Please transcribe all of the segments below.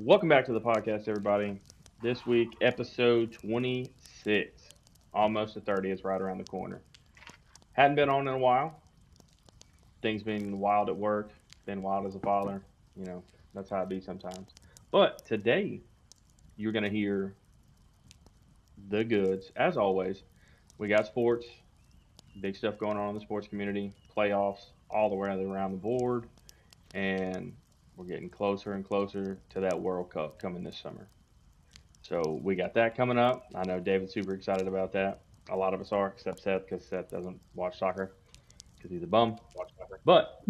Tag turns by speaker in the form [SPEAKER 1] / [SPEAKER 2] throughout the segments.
[SPEAKER 1] Welcome back to the podcast, everybody. This week, episode 26. Almost the 30 is right around the corner. Hadn't been on in a while. Things been wild at work, been wild as a father. You know, that's how it be sometimes. But today, you're going to hear the goods. As always, we got sports, big stuff going on in the sports community, playoffs, all the way around the board. And we're getting closer and closer to that World Cup coming this summer. So we got that coming up. I know David's super excited about that. A lot of us are, except Seth, because Seth doesn't watch soccer because he's a bum. But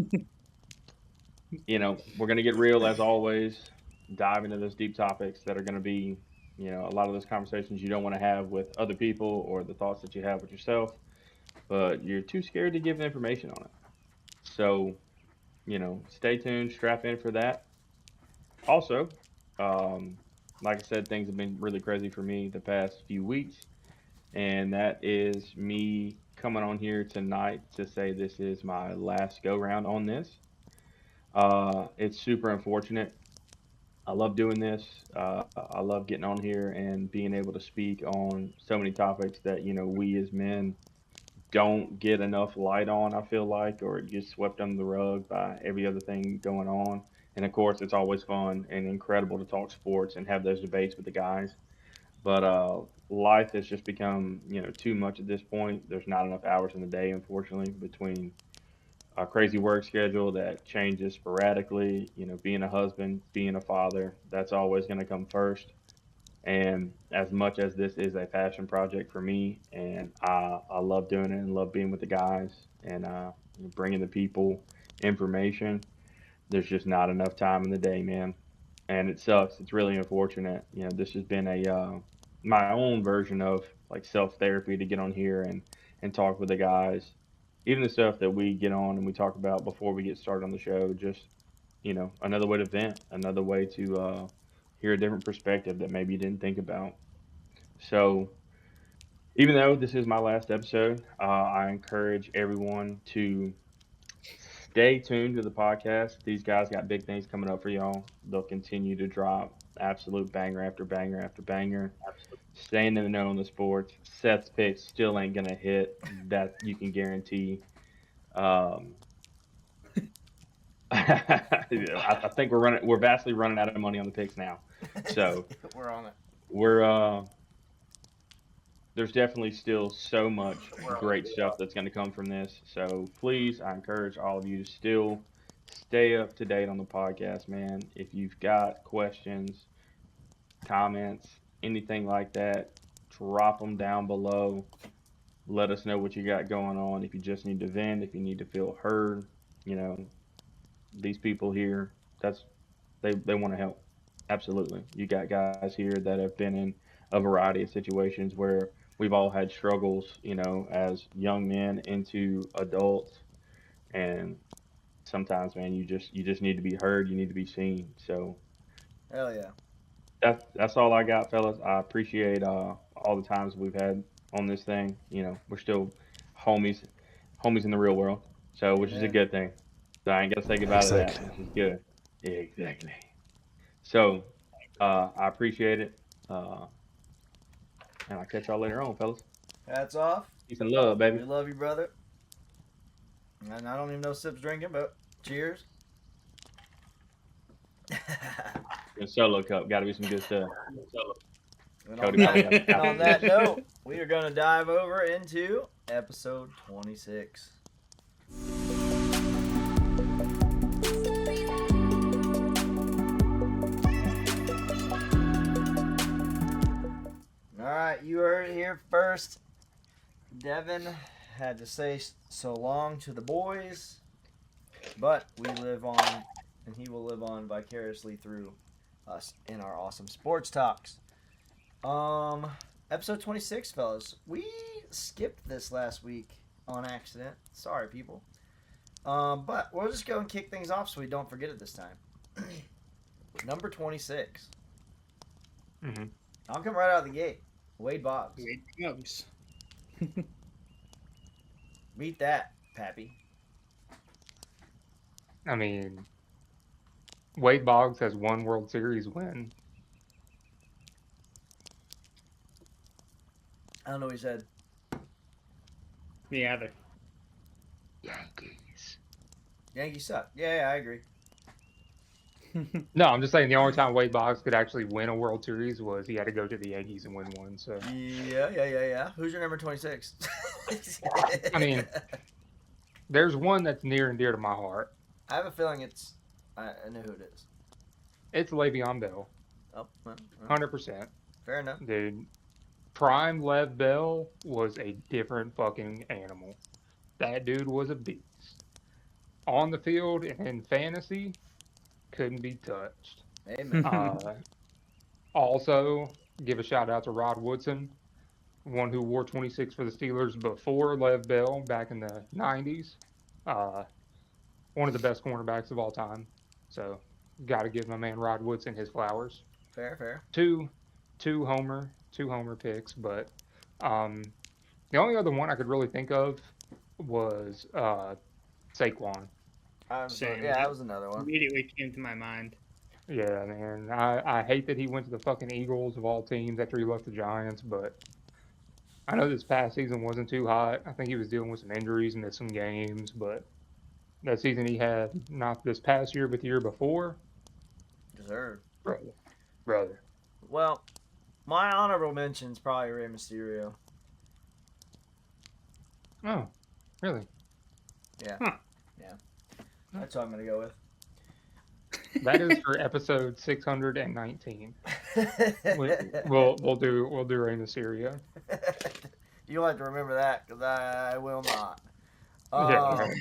[SPEAKER 1] we're gonna get real as always. Dive into those deep topics that are gonna be, a lot of those conversations you don't want to have with other people or the thoughts that you have with yourself, but you're too scared to give information on it. So, stay tuned, strap in for that. Also, um, like I said, things have been really crazy for me the past few weeks. And that is me coming on here tonight to say this is my last go round on this. It's super unfortunate. I love doing this. I love getting on here and being able to speak on so many topics that we as men don't get enough light on. I feel like, or it gets swept under the rug by every other thing going on. And of course, it's always fun and incredible to talk sports and have those debates with the guys. But life has just become, too much at this point. There's not enough hours in the day, unfortunately, between a crazy work schedule that changes sporadically. Being a husband, being a father, that's always going to come first. And as much as this is a passion project for me, and I love doing it and love being with the guys and bringing the people information, there's just not enough time in the day, man, and it sucks. It's really unfortunate. This has been a my own version of like self therapy to get on here and talk with the guys. Even the stuff that we get on and we talk about before we get started on the show, just another way to vent, another way to hear a different perspective that maybe you didn't think about. So even though this is my last episode, I encourage everyone to stay tuned to the podcast. These guys got big things coming up for y'all. They'll continue to drop absolute banger after banger after banger. Staying in the know on the sports. Seth's picks still ain't gonna hit. That you can guarantee. Um, I think we're vastly running out of money on the picks now. So
[SPEAKER 2] We're on it.
[SPEAKER 1] we're there's definitely still so much great stuff that's going to come from this. So please, I encourage all of you to still stay up to date on the podcast, man. If you've got questions, comments, anything like that, drop them down below. Let us know what you got going on. If you just need to vent, if you need to feel heard, you know, these people here, that's they want to help. Absolutely. You got guys here that have been in a variety of situations where we've all had struggles, as young men into adults, and sometimes, man, you just need to be heard, you need to be seen. So
[SPEAKER 2] Hell yeah.
[SPEAKER 1] that's all I got, fellas. I appreciate all the times we've had on this thing. We're still homies, homies in the real world. So which is a
[SPEAKER 2] Amen.
[SPEAKER 1] good thing. So I ain't gonna say goodbye to that,
[SPEAKER 3] Exactly.
[SPEAKER 1] which is good. Yeah, exactly. So I appreciate it. Uh, and I'll catch y'all later on, fellas.
[SPEAKER 2] Hats off.
[SPEAKER 1] Peace and love, baby.
[SPEAKER 2] We love you, brother. And I don't even know Sip's drinking, but cheers.
[SPEAKER 1] Good solo cup. Got to be some good stuff.
[SPEAKER 2] And
[SPEAKER 1] Cody probably got some
[SPEAKER 2] and on
[SPEAKER 1] coffee.
[SPEAKER 2] that note, we are going to dive over into episode 26. All right, you heard it here first. Devin had to say so long to the boys, but we live on, and he will live on vicariously through us in our awesome sports talks. Episode 26, fellas. We skipped this last week on accident. Sorry, people. But we'll just go and kick things off so we don't forget it this time. Number 26.
[SPEAKER 1] Mm-hmm.
[SPEAKER 2] I'll come right out of the gate. Wade Boggs.
[SPEAKER 3] Here it comes.
[SPEAKER 2] Beat that, Pappy.
[SPEAKER 3] I mean, Wade Boggs has one World Series win.
[SPEAKER 2] I don't know what he said.
[SPEAKER 4] Me either.
[SPEAKER 3] Yankees.
[SPEAKER 2] Yankees suck. Yeah, I agree.
[SPEAKER 3] No, I'm just saying the only time Wade Boggs could actually win a World Series was he had to go to the Yankees and win one. So
[SPEAKER 2] Yeah. Who's your number 26?
[SPEAKER 3] I mean, there's one that's near and dear to my heart.
[SPEAKER 2] I have a feeling it's. I know who it is.
[SPEAKER 3] It's Le'Veon Bell,
[SPEAKER 2] Oh, well,
[SPEAKER 3] 100%.
[SPEAKER 2] fair enough.
[SPEAKER 3] Dude, prime Lev Bell was a different fucking animal. That dude was a beast. On the field and in fantasy, couldn't be touched.
[SPEAKER 2] Amen.
[SPEAKER 3] Also, give a shout out to Rod Woodson, one who wore 26 for the Steelers before Lev Bell back in the 90s. Uh, One of the best cornerbacks of all time. So, got to give my man Rod Woodson his flowers.
[SPEAKER 2] Fair.
[SPEAKER 3] Two, two homer picks, but the only other one I could really think of was Saquon.
[SPEAKER 4] Same.
[SPEAKER 2] That was another one.
[SPEAKER 4] Immediately came to my mind.
[SPEAKER 3] Yeah, man. I hate that he went to the fucking Eagles of all teams after he left the Giants, but I know this past season wasn't too hot. I think he was dealing with some injuries, missed some games, but that season he had, not this past year, but the year before,
[SPEAKER 2] Deserved.
[SPEAKER 3] brother.
[SPEAKER 2] Well, my honorable mention's probably Rey Mysterio.
[SPEAKER 3] Oh, really?
[SPEAKER 2] Yeah.
[SPEAKER 4] Huh.
[SPEAKER 2] Yeah. That's what I'm gonna go with.
[SPEAKER 3] That is for episode 619. We'll do Rey Mysterio.
[SPEAKER 2] You'll have to remember that because I will not.
[SPEAKER 3] Yeah, right.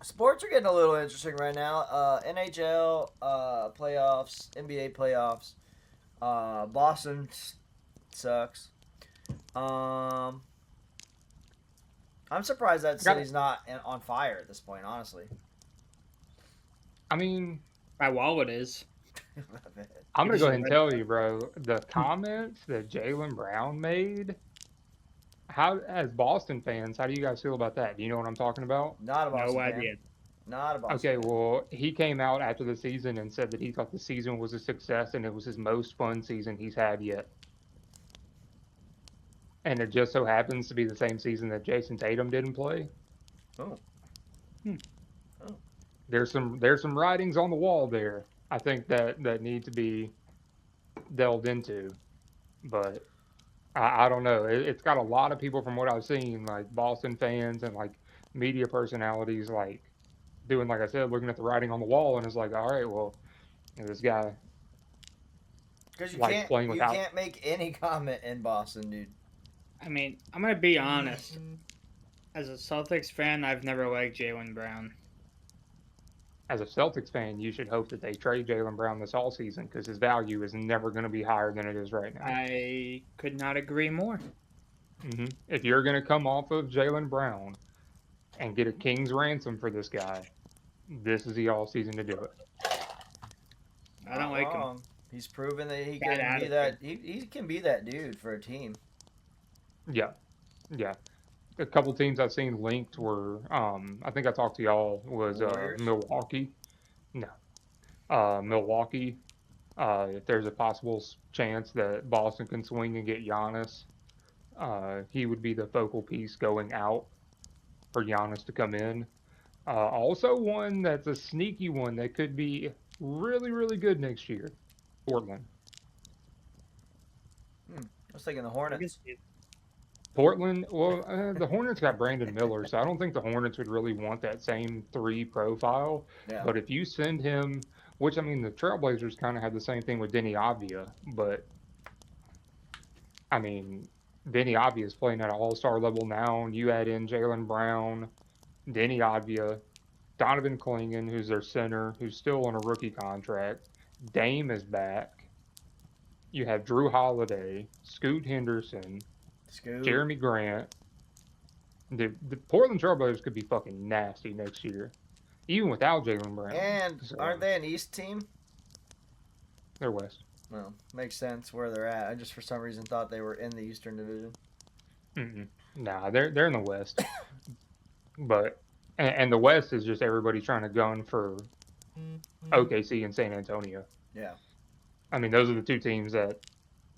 [SPEAKER 2] Sports are getting a little interesting right now. NHL playoffs, NBA playoffs. Boston sucks. I'm surprised that city's not on fire at this point. Honestly,
[SPEAKER 3] I mean,
[SPEAKER 4] My wallet is.
[SPEAKER 3] I'm gonna go ahead and tell you, bro. The comments that Jaylen Brown made. How, as Boston fans, how do you guys feel about that? Do you know what I'm talking about?
[SPEAKER 2] Not a Boston
[SPEAKER 4] No
[SPEAKER 2] fan.
[SPEAKER 4] idea.
[SPEAKER 2] Not a Boston.
[SPEAKER 3] Okay,
[SPEAKER 2] fan.
[SPEAKER 3] well, he came out after the season and said that he thought the season was a success and it was his most fun season he's had yet. And it just so happens to be the same season that Jason Tatum didn't play.
[SPEAKER 2] Oh. Oh.
[SPEAKER 3] There's some writings on the wall there. I think that need to be delved into, but I don't know. It's got a lot of people from what I've seen, like Boston fans and like media personalities, like doing, like I said, looking at the writing on the wall, and it's like, all right, well, this guy
[SPEAKER 2] Because
[SPEAKER 3] likes playing
[SPEAKER 2] you
[SPEAKER 3] without.
[SPEAKER 2] can't make any comment in Boston, dude.
[SPEAKER 4] I mean, I'm gonna be honest. As a Celtics fan, I've never liked Jaylen Brown.
[SPEAKER 3] As a Celtics fan, you should hope that they trade Jaylen Brown this all season because his value is never going to be higher than it is right now.
[SPEAKER 4] I could not agree more.
[SPEAKER 3] If you're going to come off of Jaylen Brown and get a king's ransom for this guy, this is the all season to do it.
[SPEAKER 4] I don't like him.
[SPEAKER 2] He's proven that he
[SPEAKER 4] Bad
[SPEAKER 2] can be
[SPEAKER 4] attitude.
[SPEAKER 2] that. He can be that dude for a team.
[SPEAKER 3] Yeah. A couple teams I've seen linked were, I think I talked to y'all, was
[SPEAKER 2] Warriors?
[SPEAKER 3] Milwaukee. No. Milwaukee. If there's a possible chance that Boston can swing and get Giannis, he would be the focal piece going out for Giannis to come in. Also, one that's a sneaky one that could be really, really good next year. Portland.
[SPEAKER 2] I was thinking the Hornets.
[SPEAKER 3] Portland, well, the Hornets got Brandon Miller, so I don't think the Hornets would really want that same 3 profile.
[SPEAKER 2] Yeah.
[SPEAKER 3] But if you send him, which, I mean, the Trailblazers kind of had the same thing with Denny Avdia, but, I mean, Denny Avdia is playing at an all-star level now, and you add in Jaylen Brown, Denny Avdia, Donovan Clingan, who's their center, who's still on a rookie contract. Dame is back. You have Drew Holiday, Scoot Henderson, Jeremy Grant. The Portland Trailblazers could be fucking nasty next year, even without Jaylen Brown.
[SPEAKER 2] And
[SPEAKER 3] So,
[SPEAKER 2] aren't they an East team?
[SPEAKER 3] they're West.
[SPEAKER 2] Well, makes sense where they're at. I just for some reason thought they were in the Eastern Division.
[SPEAKER 3] Nah, they're in the West. But and the West is just everybody trying to gun for OKC and San Antonio.
[SPEAKER 2] Yeah.
[SPEAKER 3] I mean, those are the two teams that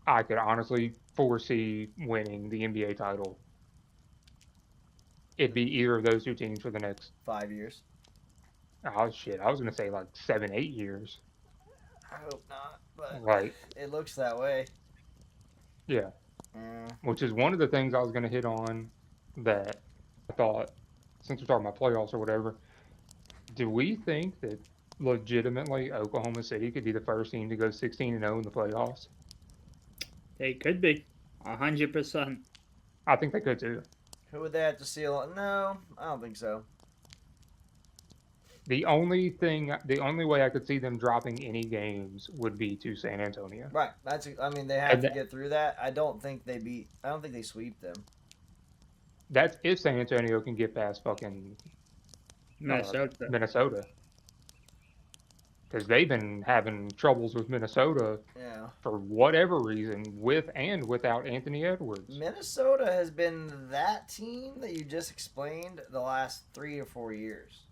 [SPEAKER 3] I could honestly foresee winning the NBA title. It'd be either of those two teams for the next,
[SPEAKER 2] 5 years.
[SPEAKER 3] oh shit, I was gonna say like 7, 8 years.
[SPEAKER 2] I hope not, but
[SPEAKER 3] Like,
[SPEAKER 2] it looks that way.
[SPEAKER 3] yeah,
[SPEAKER 2] Mm,
[SPEAKER 3] which is one of the things I was gonna hit on that I thought, since we're talking about playoffs or whatever, do we think that legitimately Oklahoma City could be the first team to go 16-0 in the playoffs?
[SPEAKER 4] They could be 100%.
[SPEAKER 3] I think they could too.
[SPEAKER 2] who would they have to seal? No, I don't think so.
[SPEAKER 3] The only way I could see them dropping any games would be to San Antonio.
[SPEAKER 2] Right. I mean, they have
[SPEAKER 3] And
[SPEAKER 2] to get through that. I don't think they sweep them.
[SPEAKER 3] that's if San Antonio can get past fucking Minnesota. Because they've been having troubles with Minnesota
[SPEAKER 2] Yeah.
[SPEAKER 3] for whatever reason, with and without Anthony Edwards.
[SPEAKER 2] Minnesota has been that team that you just explained the last 3 or 4 years.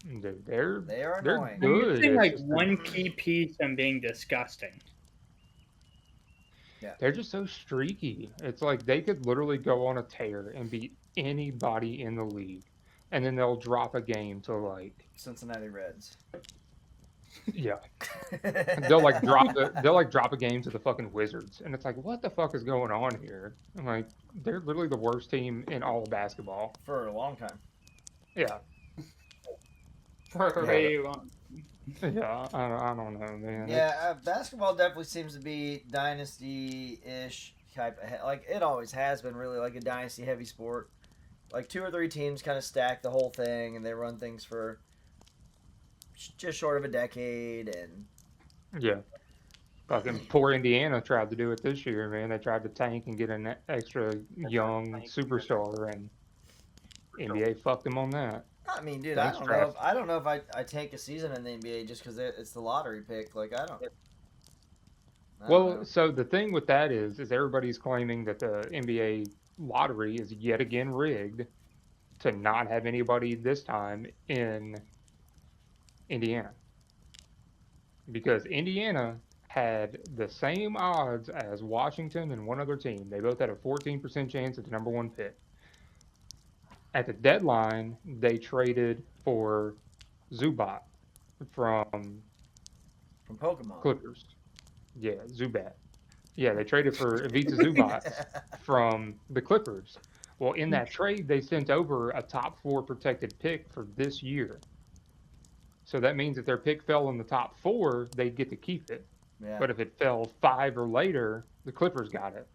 [SPEAKER 3] Dude,
[SPEAKER 2] They are
[SPEAKER 3] they're
[SPEAKER 2] annoying.
[SPEAKER 4] I'm
[SPEAKER 3] good.
[SPEAKER 4] missing
[SPEAKER 3] It's
[SPEAKER 4] like
[SPEAKER 3] just
[SPEAKER 4] one key piece and being disgusting.
[SPEAKER 3] they're just so streaky. It's like they could literally go on a tear and beat anybody in the league, and then they'll drop a game to like
[SPEAKER 2] Cincinnati Reds.
[SPEAKER 3] yeah, they'll like drop a game to the fucking Wizards, and it's like what the fuck is going on here? I'm like they're literally the worst team in all of basketball.
[SPEAKER 2] For a long time.
[SPEAKER 3] Yeah,
[SPEAKER 4] For way long.
[SPEAKER 3] yeah, I don't know, man.
[SPEAKER 2] Yeah, basketball definitely seems to be dynasty-ish type of like it always has been really like a dynasty heavy sport. Like 2 or 3 teams kind of stack the whole thing and they run things for just short of a decade and
[SPEAKER 3] Yeah. Fucking poor Indiana tried to do it this year, man. They tried to tank and get an extra young superstar, and NBA fucked them on that.
[SPEAKER 2] I mean, dude,
[SPEAKER 3] Thanks,
[SPEAKER 2] I don't know if I take a season in the NBA just because it's the lottery pick. Like I don't
[SPEAKER 3] Well,
[SPEAKER 2] know.
[SPEAKER 3] so the thing with that is everybody's claiming that the NBA lottery is yet again rigged to not have anybody this time in Indiana. Because Indiana had the same odds as Washington and one other team. They both had a 14% chance at the number 1 pick. At the deadline, they traded for Zubat from
[SPEAKER 2] Pokemon.
[SPEAKER 3] Clippers. Yeah, Zubat. Yeah, they traded for Ivica Zubat from the Clippers. Well, in that trade, they sent over a top 4 protected pick for this year. So that means if their pick fell in the top 4, they'd get to keep it.
[SPEAKER 2] Yeah.
[SPEAKER 3] But if it fell 5 or later, the Clippers got it.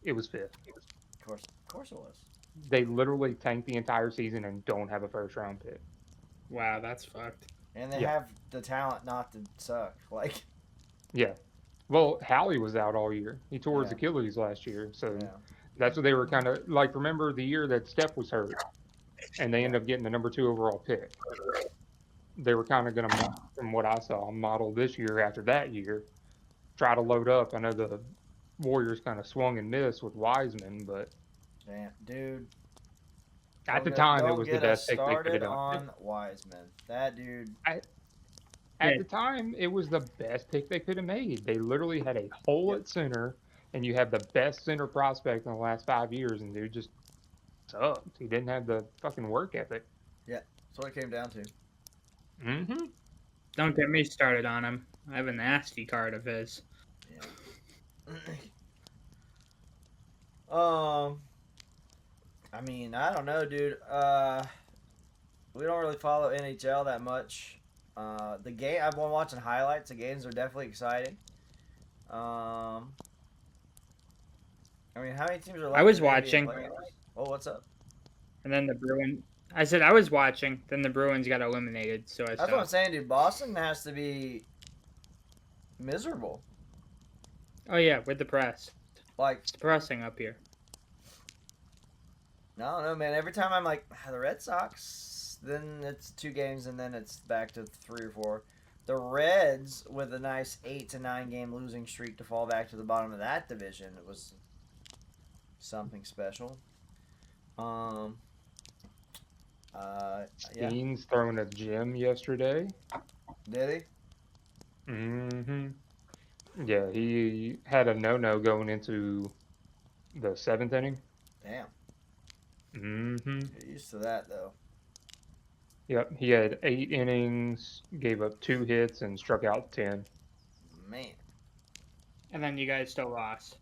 [SPEAKER 3] It was 5th.
[SPEAKER 2] Of course it was.
[SPEAKER 3] They literally tanked the entire season and don't have a first round pick.
[SPEAKER 4] Wow, that's fucked.
[SPEAKER 2] And they
[SPEAKER 3] Yeah.
[SPEAKER 2] have the talent not to suck. Like
[SPEAKER 3] Yeah. Well, Hallie was out all year. He tore his
[SPEAKER 2] Yeah.
[SPEAKER 3] Achilles last year. So
[SPEAKER 2] yeah.
[SPEAKER 3] that's what they were kind of like. Remember the year that Steph was hurt and they ended up getting the number 2 overall pick? They were kind of going to, from what I saw, model this year after that year. Try to load up. I know the Warriors kind of swung and missed with Wiseman, but
[SPEAKER 2] Damn, dude.
[SPEAKER 3] at the time it
[SPEAKER 2] Don't
[SPEAKER 3] was the
[SPEAKER 2] get us
[SPEAKER 3] best pick they could have
[SPEAKER 2] started
[SPEAKER 3] done.
[SPEAKER 2] on Wiseman. That dude.
[SPEAKER 3] At the time, it was the best pick they could have made. They literally had a hole at center, and you have the best center prospect in the last 5 years, and dude just sucked. He didn't have the fucking work ethic.
[SPEAKER 2] That's what it came down to.
[SPEAKER 3] Mm-hmm.
[SPEAKER 4] Don't get me started on him. I have a nasty card of his.
[SPEAKER 2] I mean, I don't know, dude. We don't really follow NHL that much. The game I've been watching highlights. The games are definitely exciting. I mean, how many teams are left?
[SPEAKER 4] I was
[SPEAKER 2] in the NBA
[SPEAKER 4] watching.
[SPEAKER 2] playoffs? Oh, what's up?
[SPEAKER 4] And then the Bruins. I said I was watching. Then the Bruins got eliminated. So I
[SPEAKER 2] That's what I'm
[SPEAKER 4] stopped.
[SPEAKER 2] saying, dude. Boston has to be miserable.
[SPEAKER 4] Oh yeah, with the press.
[SPEAKER 2] Like,
[SPEAKER 4] It's depressing up here.
[SPEAKER 2] I don't know, man. Every time I'm like, the Red Sox, then it's 2 games, and then it's back to 3 or 4. The Reds, with a nice 8 to 9 game losing streak to fall back to the bottom of that division, it was something special. I Yeah.
[SPEAKER 3] Dean's throwing a gym yesterday.
[SPEAKER 2] Did
[SPEAKER 3] Mm-hmm. Yeah, he had a no-no going into the seventh inning.
[SPEAKER 2] he? Damn.
[SPEAKER 3] Mm-hmm.
[SPEAKER 2] Get used to that though.
[SPEAKER 3] Yep, he had 8 innings, gave up 2 hits, and struck out 10.
[SPEAKER 2] Man.
[SPEAKER 4] And then you guys still lost.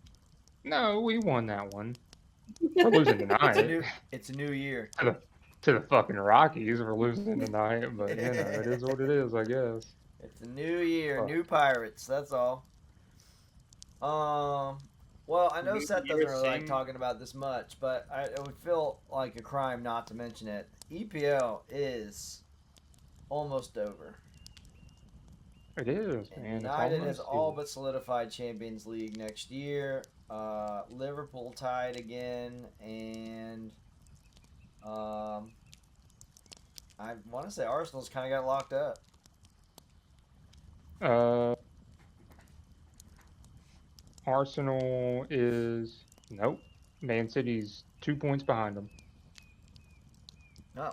[SPEAKER 3] No, we won that one. We're losing
[SPEAKER 2] It's a
[SPEAKER 3] tonight.
[SPEAKER 2] new. It's a new year.
[SPEAKER 3] To the fucking Rockies. We're losing tonight, but it is what it is, I guess.
[SPEAKER 2] It's a new year,
[SPEAKER 3] Fuck.
[SPEAKER 2] new Pirates. That's all. Well, I know
[SPEAKER 4] New
[SPEAKER 2] Seth
[SPEAKER 4] year,
[SPEAKER 2] doesn't really like
[SPEAKER 4] same-
[SPEAKER 2] talking about this much, but it would feel like a crime not to mention it. EPL is almost over.
[SPEAKER 3] It is,
[SPEAKER 2] And
[SPEAKER 3] man. It's
[SPEAKER 2] United has
[SPEAKER 3] almost
[SPEAKER 2] all
[SPEAKER 3] here.
[SPEAKER 2] but solidified Champions League next year. Liverpool tied again, and I want to say Arsenal's kind of got locked up.
[SPEAKER 3] Uh, Arsenal is nope. Man City's 2 points behind them.
[SPEAKER 2] No.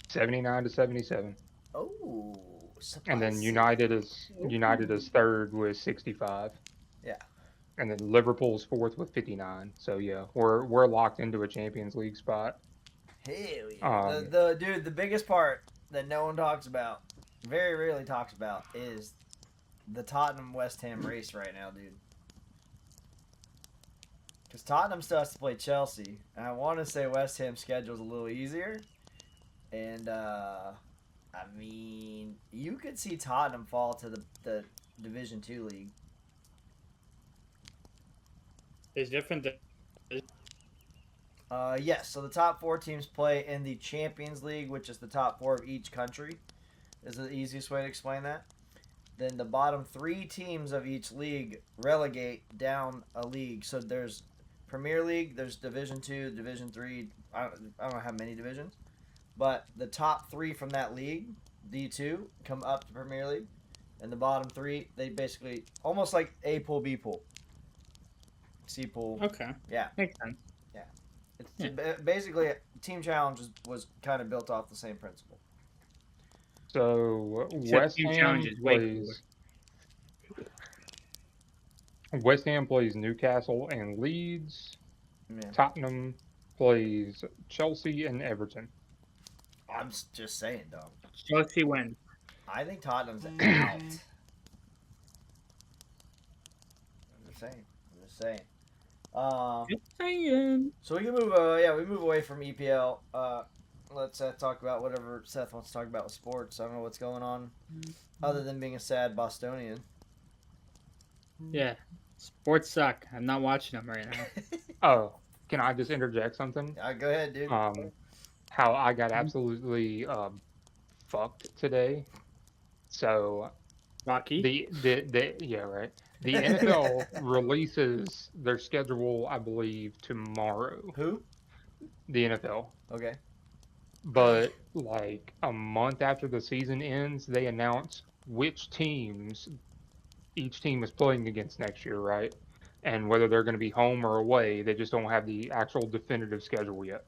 [SPEAKER 3] 79-77.
[SPEAKER 2] Oh,
[SPEAKER 3] And then
[SPEAKER 2] spicy.
[SPEAKER 3] United is third with 65.
[SPEAKER 2] Yeah.
[SPEAKER 3] And then Liverpool's fourth with 59. So yeah, we're locked into a Champions League spot.
[SPEAKER 2] Hell yeah. The biggest part that no one talks about, very rarely talks about, is the Tottenham West Ham race right now, dude. Because Tottenham still has to play Chelsea, and I want to say West Ham's schedule's a little easier. And I mean, you could see Tottenham fall to the Division Two league.
[SPEAKER 4] It's different.
[SPEAKER 2] Yes, so the top 4 teams play in the Champions League, which is the top 4 of each country, is the easiest way to explain that. Then the bottom 3 teams of each league relegate down a league. So there's Premier League, there's Division 2, Division 3, I don't know how many divisions, but the top 3 from that league, D2, come up to Premier League, and the bottom 3, they basically, almost like A pool, B pool. C pool.
[SPEAKER 4] Okay.
[SPEAKER 2] Yeah.
[SPEAKER 4] Makes sense.
[SPEAKER 2] It's basically Team Challenge was kind of built off the same principle.
[SPEAKER 3] So
[SPEAKER 4] Except Team Challenge is way
[SPEAKER 3] West Ham plays Newcastle and Leeds.
[SPEAKER 2] Yeah.
[SPEAKER 3] Tottenham plays Chelsea and Everton.
[SPEAKER 2] I'm just saying, dog.
[SPEAKER 4] Chelsea wins.
[SPEAKER 2] I think Tottenham's out. I'm just saying.
[SPEAKER 4] Just saying.
[SPEAKER 2] So we can move. We move away from EPL. Let's talk about whatever Seth wants to talk about with sports. I don't know what's going on, other than being a sad Bostonian.
[SPEAKER 4] Yeah. Sports suck. I'm not watching them right now.
[SPEAKER 3] Oh, can I just interject something?
[SPEAKER 2] Go ahead, dude.
[SPEAKER 3] How I got absolutely fucked today. So
[SPEAKER 4] Rocky.
[SPEAKER 3] yeah, right. The NFL releases their schedule, I believe, tomorrow.
[SPEAKER 2] Who?
[SPEAKER 3] The NFL.
[SPEAKER 2] Okay.
[SPEAKER 3] But like a month after the season ends, they announce which teams each team is playing against next year, right? And whether they're going to be home or away. They just don't have the actual definitive schedule yet.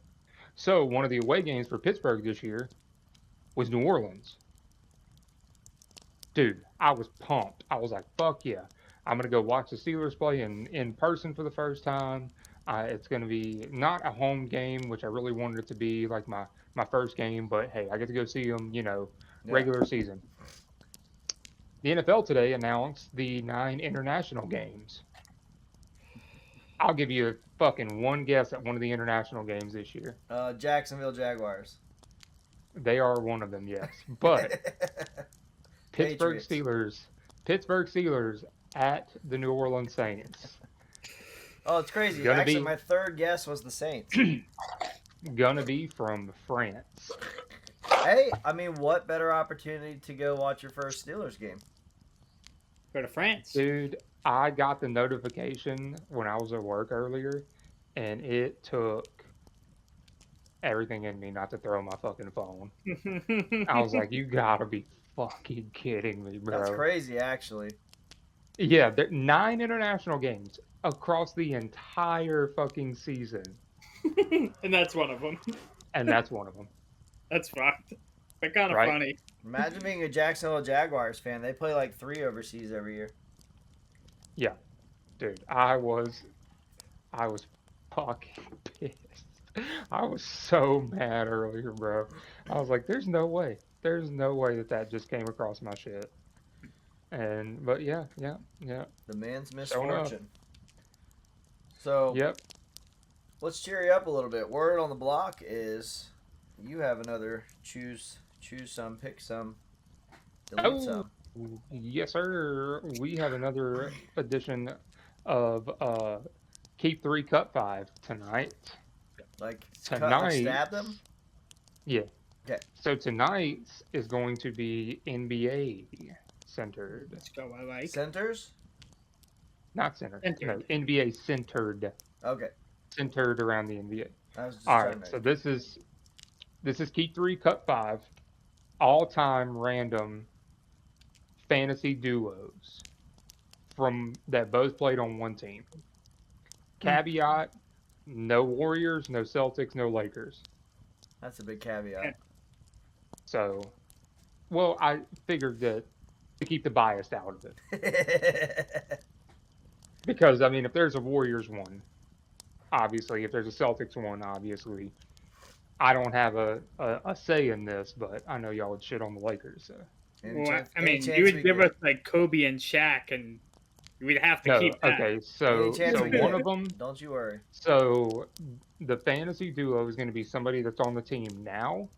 [SPEAKER 3] So one of the away games for Pittsburgh this year was New Orleans. Dude, I was pumped. I was like, fuck yeah. I'm going to go watch the Steelers play in person for the first time. It's going to be not a home game, which I really wanted it to be, like my first game. But, hey, I get to go see them, regular season. The NFL today announced the 9 international games. I'll give you a fucking one guess at one of the international games this year.
[SPEAKER 2] Jacksonville Jaguars.
[SPEAKER 3] They are one of them, yes. But Pittsburgh
[SPEAKER 2] Patriots.
[SPEAKER 3] Steelers at the New Orleans Saints.
[SPEAKER 2] Oh, it's crazy.
[SPEAKER 3] Gonna
[SPEAKER 2] Actually,
[SPEAKER 3] be-
[SPEAKER 2] my third guess was the Saints.
[SPEAKER 3] Gonna be from France.
[SPEAKER 2] Hey, I mean, what better opportunity to go watch your first Steelers game?
[SPEAKER 4] Go to France.
[SPEAKER 3] Dude, I got the notification when I was at work earlier, and it took everything in me not to throw my fucking phone. I was like, you gotta be fucking kidding me, bro.
[SPEAKER 2] That's crazy, actually.
[SPEAKER 3] Yeah, 9 international games across the entire fucking season.
[SPEAKER 4] And that's one of them.
[SPEAKER 3] And that's one of them.
[SPEAKER 4] That's fucked. But kind of
[SPEAKER 3] Right.
[SPEAKER 4] funny.
[SPEAKER 2] Imagine being a Jacksonville Jaguars fan. They play like 3 overseas every year.
[SPEAKER 3] Yeah, dude, I was fucking pissed. I was so mad earlier, bro. I was like, there's no way that just came across my shit. But yeah,
[SPEAKER 2] The man's
[SPEAKER 3] showing up.
[SPEAKER 2] misfortune. So
[SPEAKER 3] Yep.
[SPEAKER 2] let's cheer you up a little bit. Word on the block is you have another choose some, pick some, delete
[SPEAKER 3] Oh,
[SPEAKER 2] some.
[SPEAKER 3] yes, sir. We have another edition of Keep Three, Cut Five tonight.
[SPEAKER 2] Like cut, like
[SPEAKER 3] Tonight,
[SPEAKER 2] stab them.
[SPEAKER 3] yeah.
[SPEAKER 2] Okay.
[SPEAKER 3] So tonight is going to be NBA centered,
[SPEAKER 4] Let's go. I like.
[SPEAKER 2] Centers.
[SPEAKER 3] not centered. No,
[SPEAKER 4] Centered.
[SPEAKER 3] NBA centered,
[SPEAKER 2] Okay.
[SPEAKER 3] centered around the NBA.
[SPEAKER 2] I was just
[SPEAKER 3] All
[SPEAKER 2] trying
[SPEAKER 3] right.
[SPEAKER 2] to.
[SPEAKER 3] So this is Keep Three, Cut Five, all-time random fantasy duos from that both played on one team. Caveat: no Warriors, no Celtics, no Lakers.
[SPEAKER 2] That's a big caveat.
[SPEAKER 3] So, well, I figured that to keep the bias out of it. Because, I mean, if there's a Warriors one, obviously, if there's a Celtics one, obviously, I don't have a say in this, but I know y'all would shit on the Lakers. So.
[SPEAKER 2] Any
[SPEAKER 4] Well,
[SPEAKER 2] chance,
[SPEAKER 4] I
[SPEAKER 2] any
[SPEAKER 4] mean,
[SPEAKER 2] chance
[SPEAKER 4] you would
[SPEAKER 2] we
[SPEAKER 4] give
[SPEAKER 2] get?
[SPEAKER 4] us like Kobe and Shaq, and we'd have to
[SPEAKER 3] No,
[SPEAKER 4] keep that.
[SPEAKER 3] okay,
[SPEAKER 2] Any
[SPEAKER 3] so
[SPEAKER 2] chance we
[SPEAKER 3] one
[SPEAKER 2] get?
[SPEAKER 3] of them,
[SPEAKER 2] Don't you worry.
[SPEAKER 3] so the fantasy duo is going to be somebody that's on the team now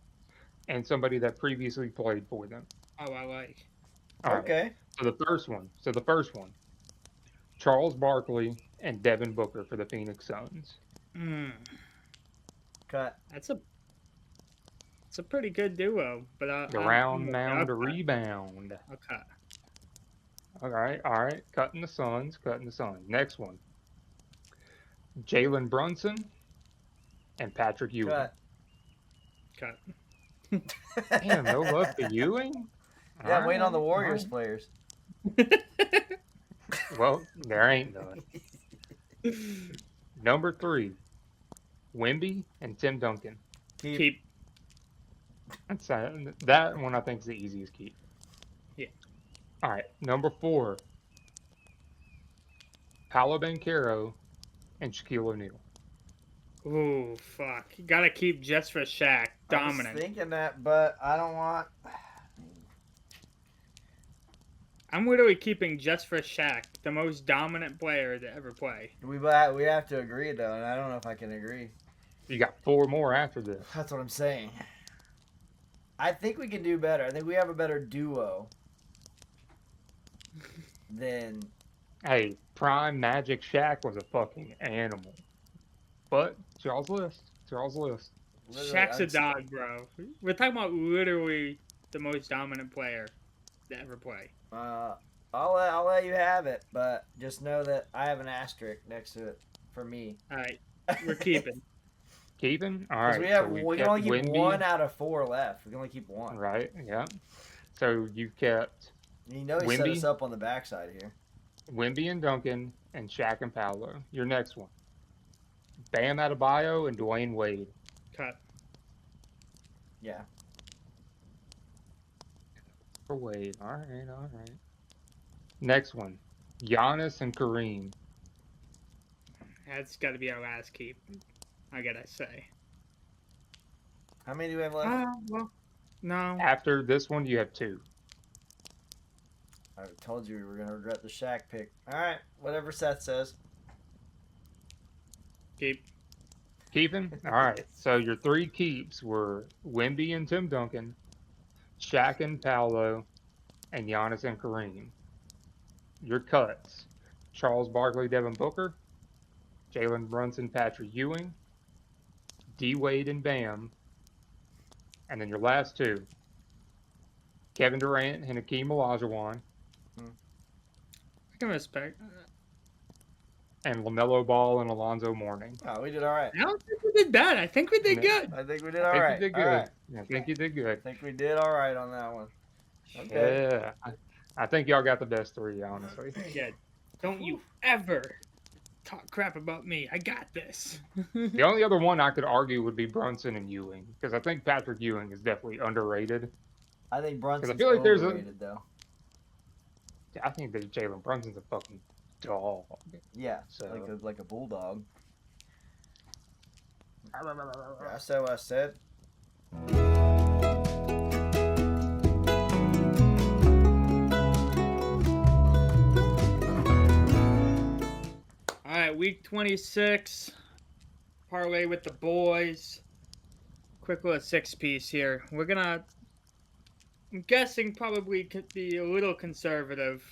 [SPEAKER 3] and somebody that previously played for them.
[SPEAKER 4] Oh, I like.
[SPEAKER 3] All right.
[SPEAKER 2] Okay.
[SPEAKER 3] So the first one, Charles Barkley and Devin Booker for the Phoenix Suns.
[SPEAKER 2] Cut.
[SPEAKER 4] That's a pretty good duo, but
[SPEAKER 3] The
[SPEAKER 4] I'm
[SPEAKER 3] round
[SPEAKER 4] okay,
[SPEAKER 3] mound
[SPEAKER 4] I'll cut.
[SPEAKER 3] rebound.
[SPEAKER 4] I'll cut.
[SPEAKER 3] All right. Cutting the Suns. Next one, Jalen Brunson and Patrick Ewing.
[SPEAKER 2] Cut.
[SPEAKER 4] Cut.
[SPEAKER 3] Damn, no love for Ewing?
[SPEAKER 2] Yeah, I'm waiting on the
[SPEAKER 3] All
[SPEAKER 2] Warriors
[SPEAKER 3] right.
[SPEAKER 2] players.
[SPEAKER 3] Well, there ain't none. Number 3, Wemby and Tim Duncan.
[SPEAKER 4] Keep.
[SPEAKER 3] That one I think is the easiest keep.
[SPEAKER 4] Yeah.
[SPEAKER 3] All right, number 4, Paolo Banchero and Shaquille O'Neal.
[SPEAKER 4] Ooh, fuck. You gotta keep just for Shaq.
[SPEAKER 2] I
[SPEAKER 4] Dominant.
[SPEAKER 2] was thinking that, but I don't want.
[SPEAKER 4] I'm literally keeping just for Shaq, the most dominant player to ever play.
[SPEAKER 2] We have to agree though, and I don't know if I can agree.
[SPEAKER 3] You got 4 more after this.
[SPEAKER 2] That's what I'm saying. I think we can do better. I think we have a better duo than.
[SPEAKER 3] Hey, prime Magic Shaq was a fucking animal. But it's y'all's list.
[SPEAKER 2] Literally,
[SPEAKER 4] Shaq's a dog, bro. We're talking about literally the most dominant player to ever play.
[SPEAKER 2] I'll let you have it, but just know that I have an asterisk next to it for me.
[SPEAKER 4] All right, we're keeping.
[SPEAKER 3] Keeping? All
[SPEAKER 2] Because
[SPEAKER 3] right.
[SPEAKER 2] we can only keep 1 out of 4 left. We can only keep 1.
[SPEAKER 3] Right, yeah. So you've kept
[SPEAKER 2] You know he set
[SPEAKER 3] Wemby?
[SPEAKER 2] us up on the backside here.
[SPEAKER 3] Wemby and Duncan and Shaq and Paolo. Your next one, Bam Adebayo and Dwayne Wade.
[SPEAKER 4] Cut.
[SPEAKER 2] Yeah.
[SPEAKER 3] For Wade. All right. Next one, Giannis and Kareem.
[SPEAKER 4] That's got to be our last keep. I gotta say.
[SPEAKER 2] How many do we have left?
[SPEAKER 4] Well, no.
[SPEAKER 3] After this one, you have 2.
[SPEAKER 2] I told you we were gonna regret the Shaq pick. All right, whatever Seth says.
[SPEAKER 4] Keep.
[SPEAKER 3] Keeping? All right. So your 3 keeps were Wemby and Tim Duncan, Shaq and Paolo, and Giannis and Kareem. Your cuts, Charles Barkley, Devin Booker, Jalen Brunson, Patrick Ewing, D Wade and Bam, and then your last 2, Kevin Durant and Hakeem Olajuwon,
[SPEAKER 4] I can respect.
[SPEAKER 3] and LaMelo Ball and Alonzo Mourning.
[SPEAKER 2] Oh, we did all right.
[SPEAKER 4] I don't think we did bad. I think we did good.
[SPEAKER 2] I think we did
[SPEAKER 3] I
[SPEAKER 2] all
[SPEAKER 3] think
[SPEAKER 2] right.
[SPEAKER 3] you did
[SPEAKER 2] All
[SPEAKER 3] good.
[SPEAKER 2] right.
[SPEAKER 3] I think you did good.
[SPEAKER 2] I think we did all right on that one. Okay.
[SPEAKER 3] Yeah. I think y'all got the best 3, honestly.
[SPEAKER 4] Yeah. Don't you ever talk crap about me. I got this.
[SPEAKER 3] The only other one I could argue would be Brunson and Ewing, because I think Patrick Ewing is definitely underrated.
[SPEAKER 2] I think Brunson's
[SPEAKER 3] feel like there's a-
[SPEAKER 2] overrated, though.
[SPEAKER 3] I think that Jalen Brunson's a fucking dog.
[SPEAKER 2] Yeah,
[SPEAKER 3] So
[SPEAKER 2] like a bulldog. I said what I said.
[SPEAKER 4] All right, week 26. Parlay with the boys. Quick little 6-piece here. We're gonna, I'm guessing, probably could be a little conservative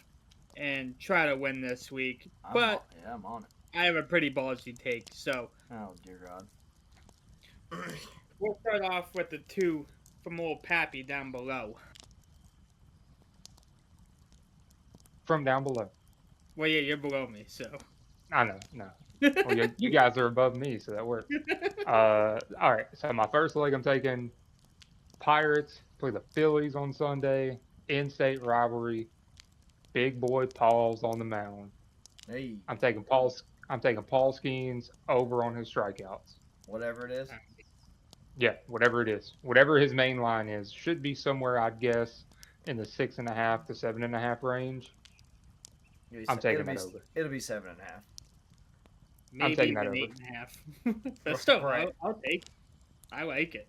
[SPEAKER 4] and try to win this week. But
[SPEAKER 2] I'm on it.
[SPEAKER 4] I have a pretty ballsy take, so
[SPEAKER 2] Oh dear God.
[SPEAKER 4] we'll start off with the two from old Pappy down below.
[SPEAKER 3] from down below.
[SPEAKER 4] Well, yeah, you're below me, so.
[SPEAKER 3] I know, no. Well, you guys are above me, so that works. All right, so my first leg, I'm taking Pirates play the Phillies on Sunday. In-state rivalry. Big boy Paul's on the mound.
[SPEAKER 2] Hey,
[SPEAKER 3] I'm taking Paul Skeens over on his strikeouts.
[SPEAKER 2] whatever it is.
[SPEAKER 3] Yeah, whatever it is, whatever his main line is, should be somewhere, I'd guess, in the 6.5 to 7.5 range. I'm taking that over.
[SPEAKER 2] It'll be 7.5.
[SPEAKER 4] Maybe
[SPEAKER 3] taking that
[SPEAKER 4] even
[SPEAKER 3] over.
[SPEAKER 4] 8.5. But still,
[SPEAKER 2] Right.
[SPEAKER 4] I'll take it. I like it.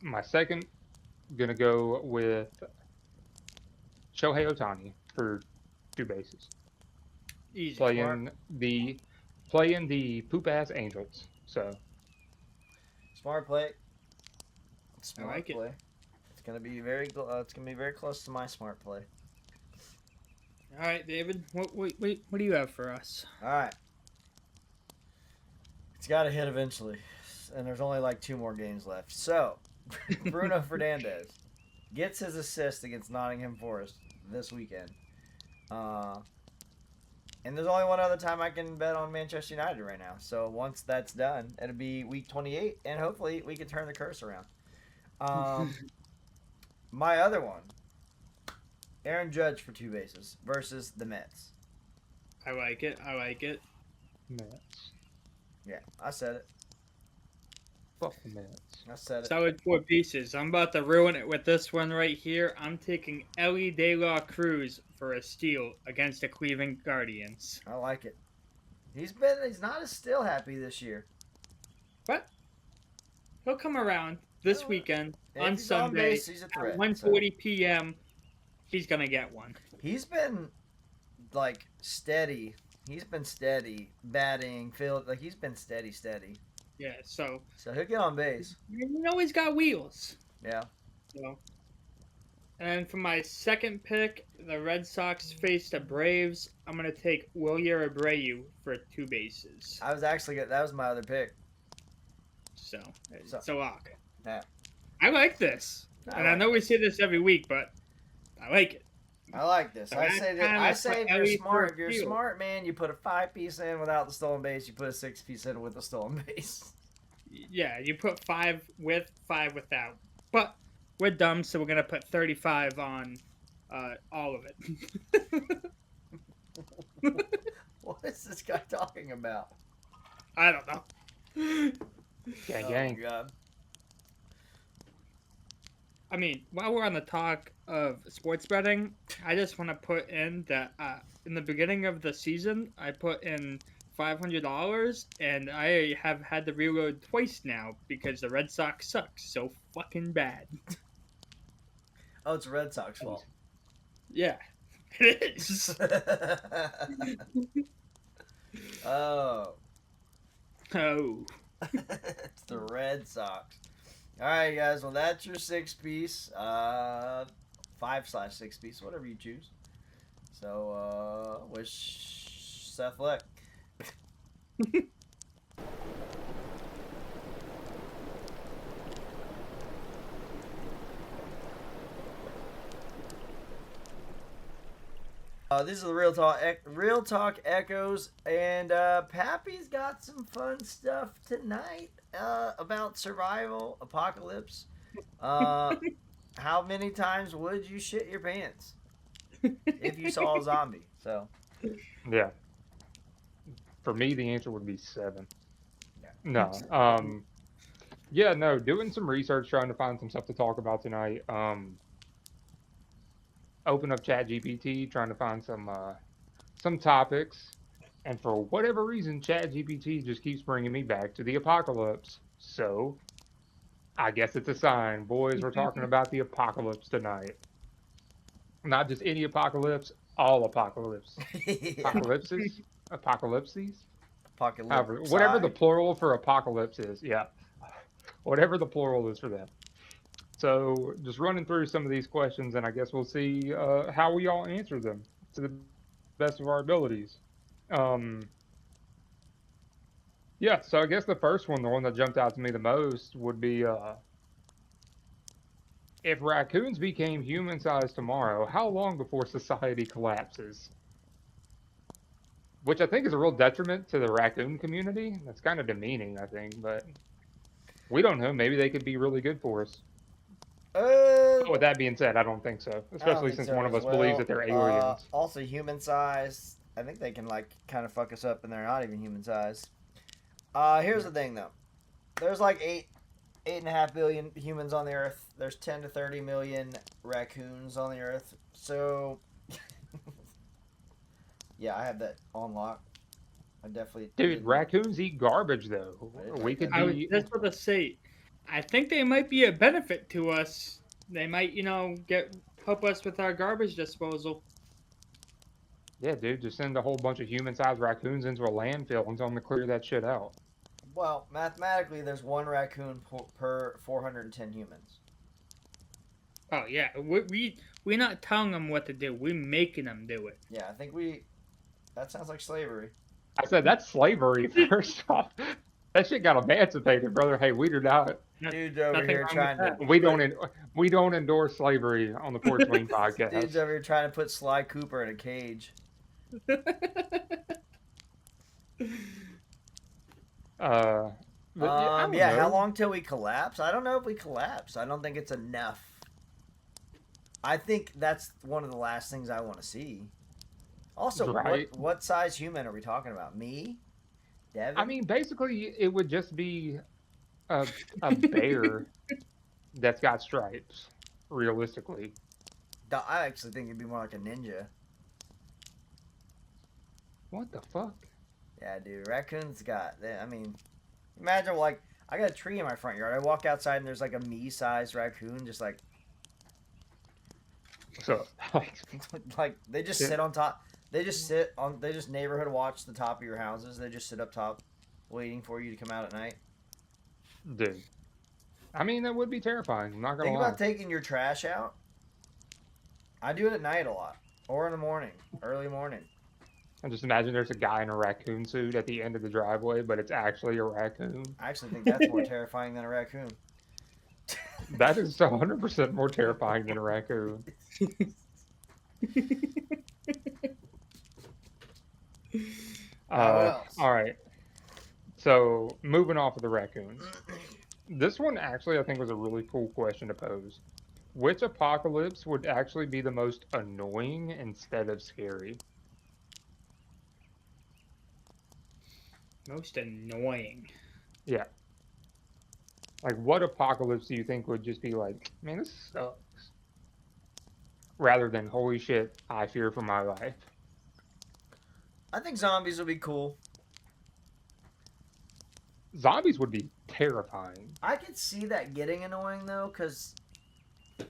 [SPEAKER 3] My second, gonna go with Shohei Ohtani for 2 bases.
[SPEAKER 4] Easy.
[SPEAKER 3] Playing the poop ass Angels. So
[SPEAKER 2] Smart play. Smart
[SPEAKER 4] like it.
[SPEAKER 2] play. It's gonna be very close to my smart play.
[SPEAKER 4] All right, David. What do you have for us?
[SPEAKER 2] All right. It's got to hit eventually, and there's only like 2 more games left. So, Bruno Fernandez gets his assist against Nottingham Forest this weekend. And there's only one other time I can bet on Manchester United right now. So once that's done, it'll be week 28, and hopefully we can turn the curse around. My other one, Aaron Judge for 2 bases versus the Mets.
[SPEAKER 4] I like it.
[SPEAKER 3] Mets.
[SPEAKER 2] Yeah, I said it.
[SPEAKER 3] Fuck the Mets.
[SPEAKER 2] I said it.
[SPEAKER 4] Solid 4 pieces. I'm about to ruin it with this one right here. I'm taking Ellie De La Cruz for a steal against the Cleveland Guardians.
[SPEAKER 2] I like it. He's not as still happy this year.
[SPEAKER 4] But he'll come around this
[SPEAKER 2] Yeah.
[SPEAKER 4] weekend
[SPEAKER 2] If
[SPEAKER 4] on
[SPEAKER 2] he's on
[SPEAKER 4] Sunday
[SPEAKER 2] base, he's a
[SPEAKER 4] at
[SPEAKER 2] threat.
[SPEAKER 4] 1:40 p.m. He's gonna get one.
[SPEAKER 2] He's been like steady. He's been steady batting, field. Like he's been steady.
[SPEAKER 4] Yeah, so
[SPEAKER 2] So he'll get on base.
[SPEAKER 4] you know he's got wheels.
[SPEAKER 2] Yeah.
[SPEAKER 4] So, and for my second pick, the Red Sox face the Braves. I'm gonna take Wilyer Abreu for 2 bases.
[SPEAKER 2] I was actually that was my other pick.
[SPEAKER 4] So it's
[SPEAKER 2] So-
[SPEAKER 4] a lock.
[SPEAKER 2] Yeah.
[SPEAKER 4] I like this, and I know we say this every week, but I like it.
[SPEAKER 2] I like this.
[SPEAKER 4] So
[SPEAKER 2] I
[SPEAKER 4] last
[SPEAKER 2] say
[SPEAKER 4] time I
[SPEAKER 2] if
[SPEAKER 4] put
[SPEAKER 2] you're
[SPEAKER 4] Ellie
[SPEAKER 2] smart,
[SPEAKER 4] for
[SPEAKER 2] if you're
[SPEAKER 4] a steal.
[SPEAKER 2] smart, man, you put a 5-piece in without the stolen base. You put a 6-piece in with the stolen base.
[SPEAKER 4] Yeah, you put 5 with, 5 without. But we're dumb, so we're gonna put 35 on all of it.
[SPEAKER 2] What is this guy talking about?
[SPEAKER 4] I don't know.
[SPEAKER 3] Gang,
[SPEAKER 2] Oh,
[SPEAKER 3] gang.
[SPEAKER 2] God.
[SPEAKER 4] I mean, while we're on the talk of sports betting, I just want to put in that in the beginning of the season, I put in $500, and I have had to reload twice now because the Red Sox suck so fucking bad.
[SPEAKER 2] Oh, it's Red Sox fault.
[SPEAKER 4] Yeah, it is.
[SPEAKER 2] Oh.
[SPEAKER 4] Oh,
[SPEAKER 2] It's the Red Sox. All right, guys. Well, that's your 6-piece. 5/6-piece, whatever you choose. So, wish Seth luck. These are the Real Talk Echoes, and Pappy's got some fun stuff tonight about survival, apocalypse. How many times would you shit your pants if you saw a zombie? So,
[SPEAKER 3] Yeah. For me, the answer would be 7.
[SPEAKER 2] Yeah.
[SPEAKER 3] No. Yeah, no, doing some research, trying to find some stuff to talk about tonight. Open up ChatGPT, trying to find some topics, and for whatever reason, ChatGPT just keeps bringing me back to the apocalypse. So I guess it's a sign, boys. We're talking about the apocalypse tonight. Not just any apocalypse, all apocalypse.
[SPEAKER 2] Yeah.
[SPEAKER 3] Apocalypses, apocalypses. However,
[SPEAKER 2] Apocalypse.
[SPEAKER 3] whatever the plural for apocalypse is, yeah, whatever the plural is for them. So just running through some of these questions, and I guess we'll see how we all answer them to the best of our abilities. Um, yeah, so I guess the first one, the one that jumped out to me the most, would be if raccoons became human-sized tomorrow, how long before society collapses? Which I think is a real detriment to the raccoon community. That's kind of demeaning, I think, but we don't know. Maybe they could be really good for us. But with that being said, I don't think so,
[SPEAKER 2] I don't
[SPEAKER 3] especially
[SPEAKER 2] think
[SPEAKER 3] since
[SPEAKER 2] so
[SPEAKER 3] one of
[SPEAKER 2] as
[SPEAKER 3] us believes
[SPEAKER 2] well.
[SPEAKER 3] that they're aliens.
[SPEAKER 2] Also, human size. I think they can like kind of fuck us up, and they're not even human size. Here's the thing, though. There's like 8.5 billion humans on the Earth. There's 10 to 30 million raccoons on the Earth. So, yeah, I have that on lock. I definitely.
[SPEAKER 3] Dude,
[SPEAKER 2] didn't-
[SPEAKER 3] raccoons eat garbage, though.
[SPEAKER 2] I didn't
[SPEAKER 3] We
[SPEAKER 2] like
[SPEAKER 3] could
[SPEAKER 2] that.
[SPEAKER 4] I was
[SPEAKER 3] be.
[SPEAKER 4] just about to say, I think they might be a benefit to us. They might, help us with our garbage disposal.
[SPEAKER 3] Yeah, dude, just send a whole bunch of human-sized raccoons into a landfill and tell them to clear that shit out.
[SPEAKER 2] Well, mathematically, there's one raccoon per 410 humans.
[SPEAKER 4] Oh yeah, we're not telling them what to do. We're making them do it.
[SPEAKER 2] Yeah, I think we. That sounds like slavery.
[SPEAKER 3] I said that's slavery. First off, that shit got emancipated, brother. Hey, we do not.
[SPEAKER 2] Dude's over
[SPEAKER 4] Nothing
[SPEAKER 2] here
[SPEAKER 4] wrong with
[SPEAKER 2] trying to.
[SPEAKER 4] that.
[SPEAKER 3] We don't endorse slavery on the Porch Swing
[SPEAKER 2] Dude's
[SPEAKER 3] podcast.
[SPEAKER 2] over here trying to put Sly Cooper in a cage.
[SPEAKER 3] But I don't
[SPEAKER 2] Yeah,
[SPEAKER 3] know.
[SPEAKER 2] how long till we collapse? I don't know if we collapse. I don't think it's enough. I think that's one of the last things I want to see. Also,
[SPEAKER 3] Right.
[SPEAKER 2] what size human are we talking about? Me? Devin?
[SPEAKER 3] I mean, basically, it would just be a bear that's got stripes. Realistically,
[SPEAKER 2] I actually think it'd be more like a ninja.
[SPEAKER 3] what the fuck?
[SPEAKER 2] Yeah, dude. Raccoons I mean, imagine like, I got a tree in my front yard. I walk outside and there's like a me-sized raccoon just like,
[SPEAKER 3] So,
[SPEAKER 2] like they just
[SPEAKER 3] Yeah.
[SPEAKER 2] sit on top. They just neighborhood watch the top of your houses. They just sit up top waiting for you to come out at night.
[SPEAKER 3] dude, I mean, that would be terrifying. I'm not gonna
[SPEAKER 2] Think
[SPEAKER 3] lie.
[SPEAKER 2] about taking your trash out. I do it at night a lot. Or in the morning. Early morning.
[SPEAKER 3] I just imagine there's a guy in a raccoon suit at the end of the driveway, but it's actually a raccoon.
[SPEAKER 2] I actually think that's more terrifying than a raccoon.
[SPEAKER 3] That is 100% more terrifying than a raccoon.
[SPEAKER 2] What else?
[SPEAKER 3] All right. So moving off of the raccoons, this one actually I think was a really cool question to pose. Which apocalypse would actually be the most annoying instead of scary?
[SPEAKER 4] Most annoying.
[SPEAKER 3] Yeah. Like, what apocalypse do you think would just be like, man, this sucks? Rather than, holy shit, I fear for my life.
[SPEAKER 2] I think zombies would be cool.
[SPEAKER 3] Zombies would be terrifying.
[SPEAKER 2] I could see that getting annoying though, because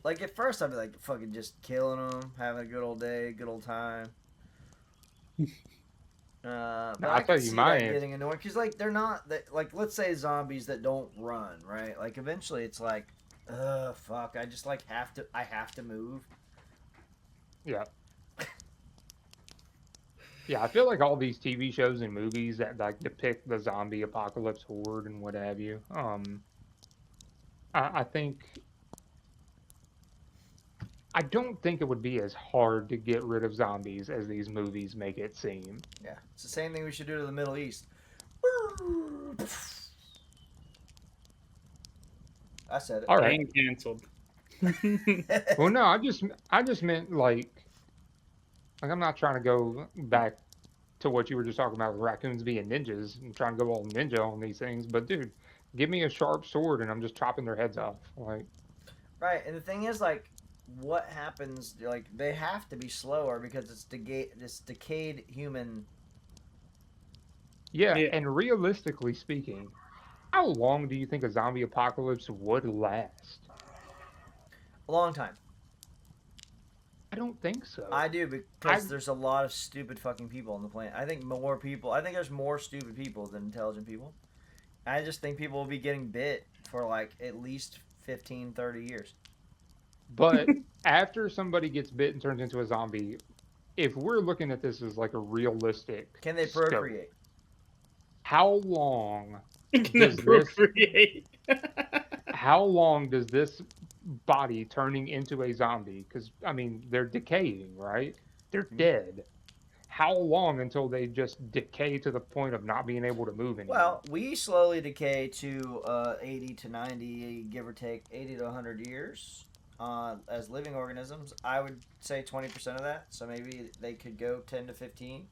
[SPEAKER 2] like at first I'd be like fucking just killing them, having a good old day, good old time. But
[SPEAKER 3] I'll
[SPEAKER 2] I
[SPEAKER 3] tell
[SPEAKER 2] could
[SPEAKER 3] you
[SPEAKER 2] see
[SPEAKER 3] my
[SPEAKER 2] that
[SPEAKER 3] answer.
[SPEAKER 2] getting annoying because like they're not like, let's say zombies that don't run, right? Like eventually it's like, fuck, I just like I have to move.
[SPEAKER 3] Yeah. Yeah, I feel like all these TV shows and movies that like depict the zombie apocalypse horde and what have you. I think I don't think it would be as hard to get rid of zombies as these movies make it seem.
[SPEAKER 2] Yeah, it's the same thing we should do to the Middle East. I said it.
[SPEAKER 3] All right.
[SPEAKER 4] Getting canceled.
[SPEAKER 3] Well, no, I just meant like I'm not trying to go back to what you were just talking about with raccoons being ninjas and trying to go all ninja on these things. But dude, give me a sharp sword and I'm just chopping their heads off. Like,
[SPEAKER 2] Right, and the thing is, like, what happens? Like, they have to be slower because it's decayed human.
[SPEAKER 3] yeah.
[SPEAKER 4] Yeah.
[SPEAKER 3] And realistically speaking, how long do you think a zombie apocalypse would last?
[SPEAKER 2] A long time.
[SPEAKER 3] I don't think so.
[SPEAKER 2] I do
[SPEAKER 3] I
[SPEAKER 2] because there's a lot of stupid fucking people on the planet. I think more people. I think there's more stupid people than intelligent people. I just think people will be getting bit for like at least 15, 30 years.
[SPEAKER 3] But after somebody gets bit and turns into a zombie, if we're looking at this as like a realistic
[SPEAKER 2] Can they
[SPEAKER 3] scope,
[SPEAKER 2] procreate?
[SPEAKER 3] how long
[SPEAKER 4] Can
[SPEAKER 3] does this
[SPEAKER 4] appropriate.
[SPEAKER 3] how long does this body turning into a zombie? Because I mean, they're decaying, right? They're
[SPEAKER 2] Mhm.
[SPEAKER 3] dead. How long until they just decay to the point of not being able to move anymore?
[SPEAKER 2] Well, we slowly decay to 80 to 90, give or take 80 to 100 years as living organisms. I would say 20% of that. So maybe they could go 10 to 15.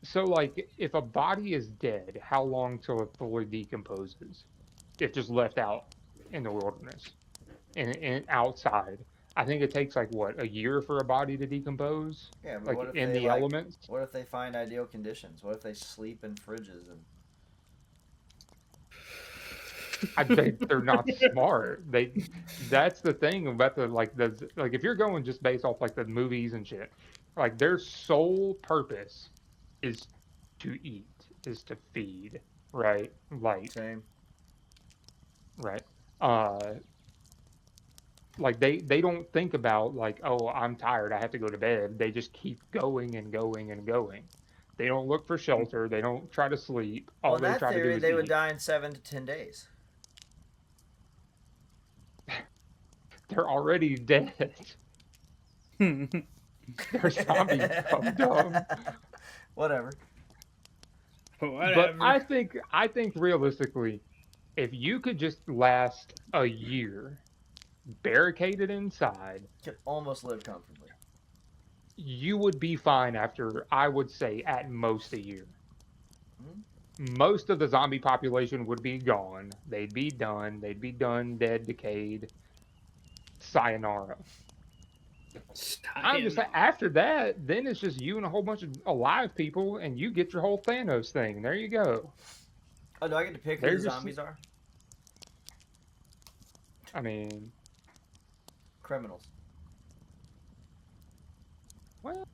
[SPEAKER 3] So, like, if a body is dead, how long till it fully decomposes? If just left out in the wilderness and outside, I think it takes like what, a year for a body to decompose,
[SPEAKER 2] Yeah, but
[SPEAKER 3] like
[SPEAKER 2] what if
[SPEAKER 3] in
[SPEAKER 2] they
[SPEAKER 3] the
[SPEAKER 2] like?
[SPEAKER 3] elements.
[SPEAKER 2] What if they find ideal conditions? What if they sleep in fridges and?
[SPEAKER 3] I think they're not smart. That's the thing about the if you're going just based off like the movies and shit, like their sole purpose is to eat, is to feed, right? Like,
[SPEAKER 2] Same.
[SPEAKER 3] right. Uh like they don't think about like, oh, I'm tired, I have to go to bed. They just keep going and going and going. They don't look for shelter, they don't try to sleep.
[SPEAKER 2] Well,
[SPEAKER 3] All
[SPEAKER 2] in
[SPEAKER 3] they
[SPEAKER 2] that
[SPEAKER 3] try to do
[SPEAKER 2] theory,
[SPEAKER 3] is
[SPEAKER 2] they would
[SPEAKER 3] eat.
[SPEAKER 2] die in 7 to 10 days.
[SPEAKER 3] They're already dead. They're zombies, dumb dumb.
[SPEAKER 2] Whatever.
[SPEAKER 3] But
[SPEAKER 4] Whatever.
[SPEAKER 3] I think realistically, if you could just last a year barricaded inside,
[SPEAKER 2] Could almost live comfortably.
[SPEAKER 3] you would be fine after, I would say, at most a year.
[SPEAKER 2] Mhm.
[SPEAKER 3] Most of the zombie population would be gone. They'd be done. They'd be done, dead, decayed. Sayonara. I'm just saying, after that, then it's just you and a whole bunch of alive people, and you get your whole Thanos thing. There you go.
[SPEAKER 2] Oh, do I get to pick who
[SPEAKER 3] They're
[SPEAKER 2] the
[SPEAKER 3] just,
[SPEAKER 2] zombies are?
[SPEAKER 3] I mean,
[SPEAKER 2] Criminals.
[SPEAKER 3] well,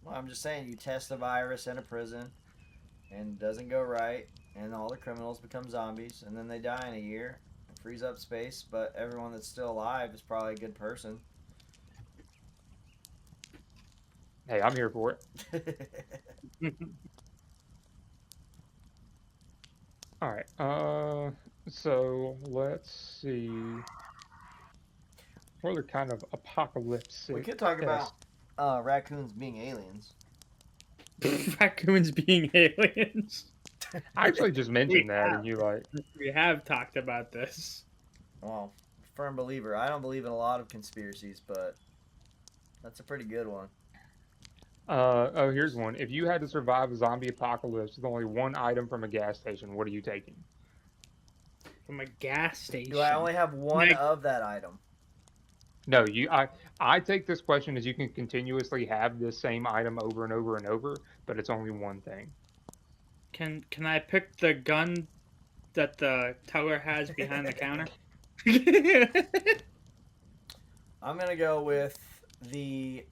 [SPEAKER 2] Well, I'm just saying, you test a virus in a prison, and it doesn't go right, and all the criminals become zombies, and then they die in a year. It frees up space, but everyone that's still alive is probably a good person.
[SPEAKER 3] hey, I'm here for it. All right. So let's see. What are kind of apocalyptic?
[SPEAKER 2] We could talk about raccoons being aliens.
[SPEAKER 4] Raccoons being aliens.
[SPEAKER 3] I actually just mentioned that,
[SPEAKER 4] have.
[SPEAKER 3] and you like,
[SPEAKER 4] We have talked about this.
[SPEAKER 2] Well, firm believer. I don't believe in a lot of conspiracies, but that's a pretty good one.
[SPEAKER 3] oh, here's one. If you had to survive a zombie apocalypse with only one item from a gas station, what are you taking?
[SPEAKER 4] From a gas station.
[SPEAKER 2] Do I only have one
[SPEAKER 4] Nick.
[SPEAKER 2] of that item?
[SPEAKER 3] No, I take this question as you can continuously have this same item over and over and over, but it's only one thing.
[SPEAKER 4] Can I pick the gun that the teller has behind the counter?
[SPEAKER 2] I'm gonna go with the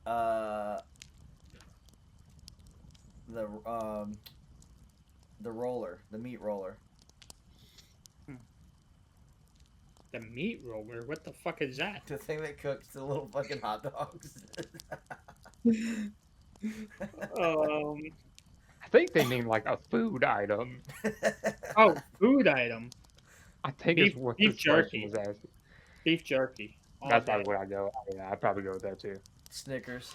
[SPEAKER 2] roller, the meat roller.
[SPEAKER 4] The meat roller? What the fuck is that?
[SPEAKER 2] The thing that cooks the little fucking hot dogs.
[SPEAKER 3] I think they mean like a food item.
[SPEAKER 4] Oh, food item.
[SPEAKER 3] I think
[SPEAKER 4] Beef-
[SPEAKER 3] is what
[SPEAKER 4] beef
[SPEAKER 3] this question
[SPEAKER 4] jerky.
[SPEAKER 3] is asking.
[SPEAKER 4] Beef jerky. All
[SPEAKER 3] That's
[SPEAKER 4] day.
[SPEAKER 3] probably what I go. Yeah, I'd probably go with that too.
[SPEAKER 2] Snickers.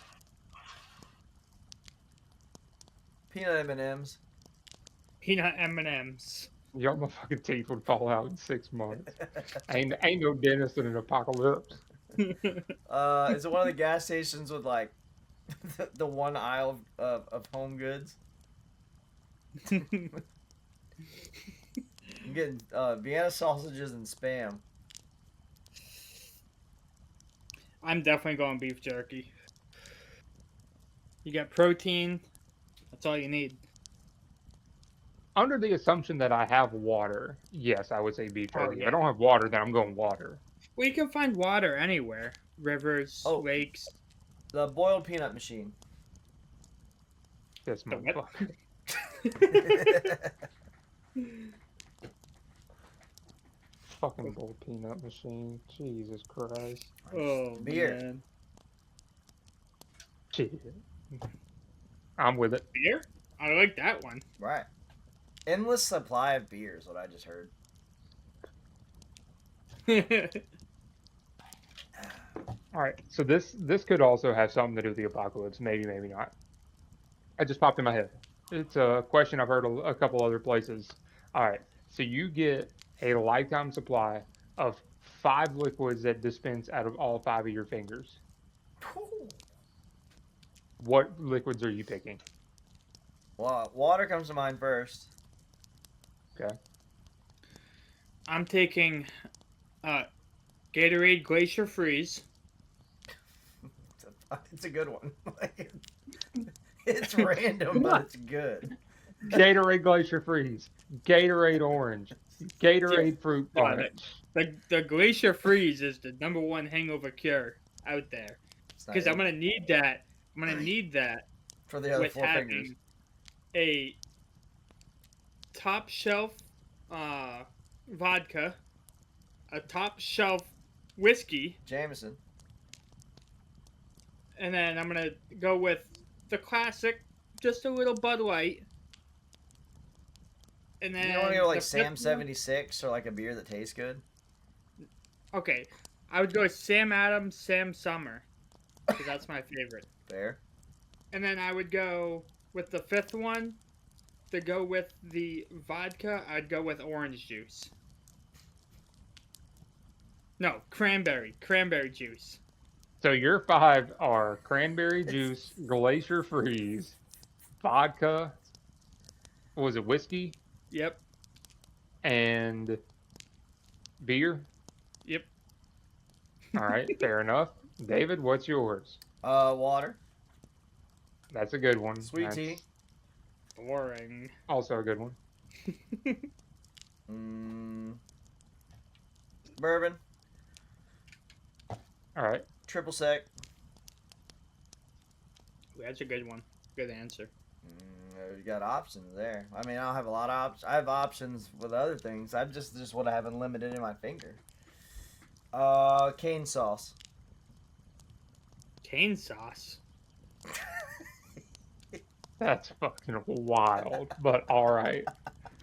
[SPEAKER 2] Peanut M&Ms.
[SPEAKER 4] Peanut M&Ms.
[SPEAKER 3] Y'all motherfucking teeth would fall out in 6 months. Ain't no dentist in an apocalypse.
[SPEAKER 2] Is it one of the gas stations with like The one aisle of home goods. I'm getting Vienna sausages and spam.
[SPEAKER 4] I'm definitely going beef jerky. You got protein. That's all you need.
[SPEAKER 3] Under the assumption that I have water, yes, I would say beef
[SPEAKER 4] Oh,
[SPEAKER 3] jerky. If
[SPEAKER 4] yeah.
[SPEAKER 3] I don't have water, then I'm going water.
[SPEAKER 4] Well, you can find water anywhere. Rivers,
[SPEAKER 2] Oh.
[SPEAKER 4] lakes.
[SPEAKER 2] The boiled peanut machine.
[SPEAKER 3] This
[SPEAKER 4] The what?
[SPEAKER 3] motherfucker. Fucking boiled peanut machine. Jesus Christ.
[SPEAKER 4] Oh,
[SPEAKER 2] Beer.
[SPEAKER 4] man.
[SPEAKER 3] Shit. I'm with it.
[SPEAKER 4] Beer? I like that one.
[SPEAKER 2] Right. Endless supply of beer is what I just heard.
[SPEAKER 3] All right, so this could also have something to do with the apocalypse. Maybe, maybe not. It just popped in my head. It's a question I've heard a couple other places. All right, so you get a lifetime supply of 5 liquids that dispense out of all 5 of your fingers. What liquids are you picking?
[SPEAKER 2] Well, water comes to mind first.
[SPEAKER 3] Okay.
[SPEAKER 4] I'm taking Gatorade Glacier Freeze.
[SPEAKER 2] It's a good one. It's random, but it's good.
[SPEAKER 3] Gatorade Glacier Freeze, Gatorade Orange, Gatorade Fruit
[SPEAKER 4] Yeah,
[SPEAKER 3] Punch.
[SPEAKER 4] The Glacier Freeze is the #1 hangover cure out there.
[SPEAKER 2] It's not
[SPEAKER 4] Because I'm
[SPEAKER 2] good.
[SPEAKER 4] gonna need that. I'm gonna need that
[SPEAKER 2] For the other
[SPEAKER 4] with
[SPEAKER 2] 4
[SPEAKER 4] having
[SPEAKER 2] fingers.
[SPEAKER 4] a top shelf vodka, a top shelf whiskey,
[SPEAKER 2] Jameson.
[SPEAKER 4] and then I'm gonna go with the classic, just a little Bud Light. And then
[SPEAKER 2] You don't want to go like
[SPEAKER 4] the
[SPEAKER 2] Sam
[SPEAKER 4] fifth
[SPEAKER 2] 76 or like a beer that tastes good?
[SPEAKER 4] one- Okay, I would go Sam Adams, Sam Summer, because that's my favorite.
[SPEAKER 2] Fair.
[SPEAKER 4] And then I would go with the 5th one. To go with the vodka, I'd go with orange juice. No, cranberry juice.
[SPEAKER 3] So your 5 are cranberry juice, Glacier Freeze, vodka. What was it, whiskey,
[SPEAKER 4] Yep.
[SPEAKER 3] and beer?
[SPEAKER 4] Yep.
[SPEAKER 3] All right, fair enough. David, what's yours?
[SPEAKER 2] Water.
[SPEAKER 3] That's a good one.
[SPEAKER 2] Sweet
[SPEAKER 3] That's
[SPEAKER 2] tea.
[SPEAKER 4] Boring.
[SPEAKER 3] also a good one.
[SPEAKER 2] Bourbon.
[SPEAKER 3] All right.
[SPEAKER 2] Triple sec.
[SPEAKER 4] That's a good one. Good answer.
[SPEAKER 2] You got options there. I mean, I don't have a lot of options. I have options with other things. I just what I have unlimited in my finger. Cane sauce.
[SPEAKER 4] Cane sauce.
[SPEAKER 3] That's fucking wild, but all right.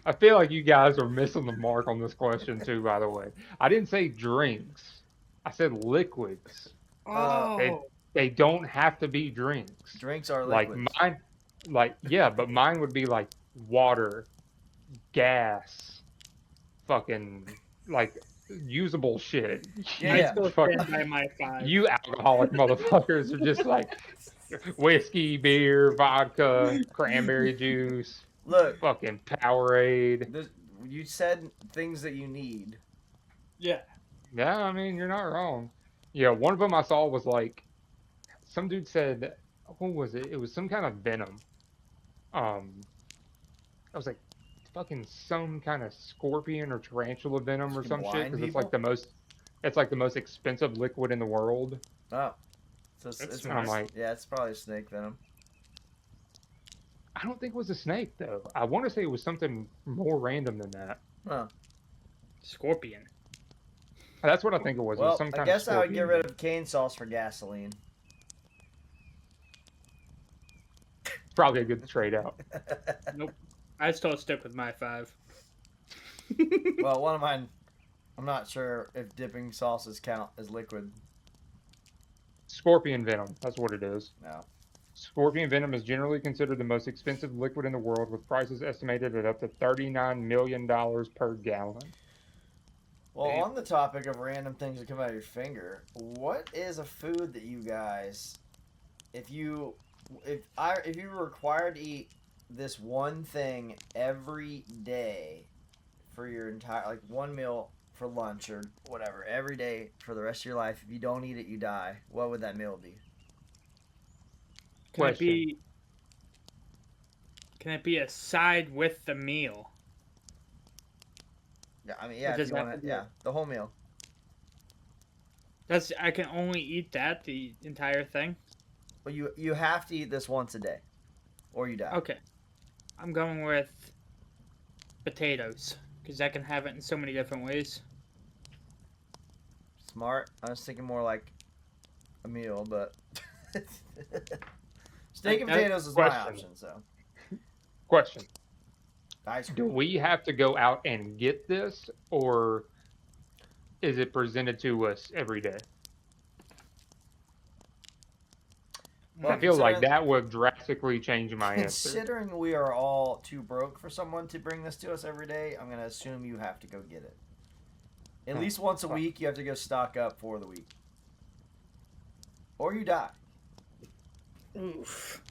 [SPEAKER 3] I feel like you guys are missing the mark on this question too, by the way. I didn't say drinks. I said liquids.
[SPEAKER 4] Oh.
[SPEAKER 3] They don't have to be drinks.
[SPEAKER 2] Drinks are
[SPEAKER 3] Like
[SPEAKER 2] liquids.
[SPEAKER 3] mine, yeah, but mine would be like water, gas, fucking like usable shit.
[SPEAKER 2] Yeah,
[SPEAKER 4] I
[SPEAKER 2] yeah.
[SPEAKER 4] still
[SPEAKER 3] Fuck-
[SPEAKER 4] stand by my 5.
[SPEAKER 3] You alcoholic motherfuckers are just like whiskey, beer, vodka, cranberry juice,
[SPEAKER 2] Look,
[SPEAKER 3] fucking Powerade.
[SPEAKER 2] you said things that you need.
[SPEAKER 4] Yeah.
[SPEAKER 3] Yeah, I mean, you're not wrong. Yeah, one of them I saw was like, some dude said, what was it? It was some kind of venom. I was like, fucking some kind of scorpion or tarantula venom or
[SPEAKER 2] To
[SPEAKER 3] some shit,
[SPEAKER 2] blind
[SPEAKER 3] because it's like the most expensive liquid in the world.
[SPEAKER 2] Oh. So
[SPEAKER 4] That's
[SPEAKER 2] it's
[SPEAKER 4] smart.
[SPEAKER 3] I'm like,
[SPEAKER 2] yeah, it's probably snake venom.
[SPEAKER 3] I don't think it was a snake though. I want to say it was something more random than that.
[SPEAKER 2] Huh.
[SPEAKER 4] Scorpion.
[SPEAKER 3] That's what I think it was. It was
[SPEAKER 2] Well,
[SPEAKER 3] some
[SPEAKER 2] I
[SPEAKER 3] kind
[SPEAKER 2] guess
[SPEAKER 3] of
[SPEAKER 2] I would get
[SPEAKER 3] scorpion.
[SPEAKER 2] rid of cane sauce for gasoline.
[SPEAKER 3] Probably a good trade out.
[SPEAKER 4] I'd still stick with my 5.
[SPEAKER 2] Well, one of mine, I'm not sure if dipping sauces count as liquid.
[SPEAKER 3] Scorpion venom. That's what it is.
[SPEAKER 2] No.
[SPEAKER 3] Scorpion venom is generally considered the most expensive liquid in the world, with prices estimated at up to $39 million per gallon.
[SPEAKER 2] Well,
[SPEAKER 4] Damn.
[SPEAKER 2] on the topic of random things that come out of your finger, what is a food that you guys if you if you were required to eat this one thing every day for your entire one meal for lunch or whatever every day for the rest of your life, if you don't eat it, you die. What would that meal be?
[SPEAKER 4] Can it
[SPEAKER 3] Question.
[SPEAKER 4] be? Can it be a side with the meal?
[SPEAKER 2] Yeah, I mean,
[SPEAKER 4] Or
[SPEAKER 2] yeah, if
[SPEAKER 4] does
[SPEAKER 2] you
[SPEAKER 4] that
[SPEAKER 2] want
[SPEAKER 4] have
[SPEAKER 2] to,
[SPEAKER 4] to
[SPEAKER 2] yeah, the whole meal.
[SPEAKER 4] That's I can only eat that the entire thing.
[SPEAKER 2] But you have to eat this once a day, or you die.
[SPEAKER 4] Okay, I'm going with potatoes because I can have it in so many different ways.
[SPEAKER 2] Smart. I was thinking more like a meal, but steak and potatoes is my
[SPEAKER 3] Question.
[SPEAKER 2] option. So
[SPEAKER 3] Question.
[SPEAKER 2] ice
[SPEAKER 3] Do
[SPEAKER 2] cream.
[SPEAKER 3] we have to go out and get this, or is it presented to us every day?
[SPEAKER 2] Well,
[SPEAKER 3] I feel like
[SPEAKER 2] considering
[SPEAKER 3] that would drastically change my answer.
[SPEAKER 2] considering we are all too broke for someone to bring this to us every day, I'm gonna assume you have to go get it. At least once a week, you have to go stock up for the week, or you die.
[SPEAKER 4] Oof.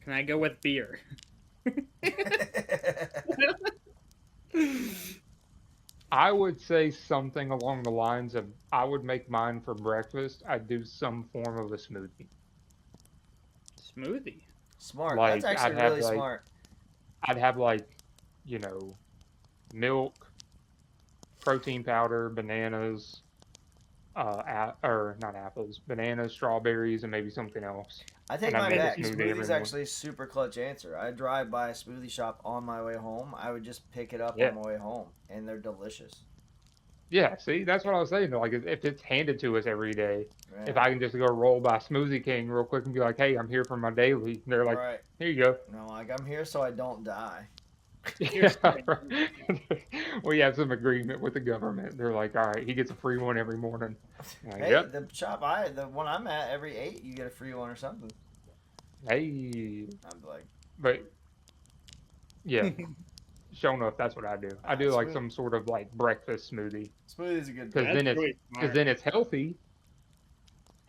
[SPEAKER 4] Can I go with beer?
[SPEAKER 3] I would say something along the lines of I would make mine for breakfast. I'd do some form of a smoothie.
[SPEAKER 4] Smoothie.
[SPEAKER 2] Smart.
[SPEAKER 3] Like
[SPEAKER 2] That's actually really smart.
[SPEAKER 3] I'd have you know, milk, protein powder, bananas, or not apples, bananas, strawberries, and maybe something else.
[SPEAKER 2] I take
[SPEAKER 3] And I
[SPEAKER 2] mine
[SPEAKER 3] make a
[SPEAKER 2] back.
[SPEAKER 3] smoothie every
[SPEAKER 2] Smoothie's
[SPEAKER 3] morning.
[SPEAKER 2] actually a super clutch answer. I drive by a smoothie shop on my way home. I would just pick it up
[SPEAKER 3] Yeah.
[SPEAKER 2] on my way home, and they're delicious.
[SPEAKER 3] Yeah, see, that's what I was saying. Like, if it's handed to us every day,
[SPEAKER 2] Yeah.
[SPEAKER 3] if I can just go roll by Smoothie King real quick and be like, "Hey, I'm here for my daily," and they're like,
[SPEAKER 2] Right.
[SPEAKER 3] "Here you go."
[SPEAKER 2] No, like I'm here so I don't die.
[SPEAKER 3] Yeah. We have some agreement with the government. They're like, "All right, he gets a free one every morning." Like,
[SPEAKER 2] Hey,
[SPEAKER 3] yep.
[SPEAKER 2] the the one I'm at, every 8 you get a free one or something.
[SPEAKER 3] Hey,
[SPEAKER 2] I'm like,
[SPEAKER 3] but yeah, sure enough, that's what I do. I do like some sort of like breakfast smoothie
[SPEAKER 2] smoothie's a good
[SPEAKER 3] because
[SPEAKER 2] thing.
[SPEAKER 3] then it's healthy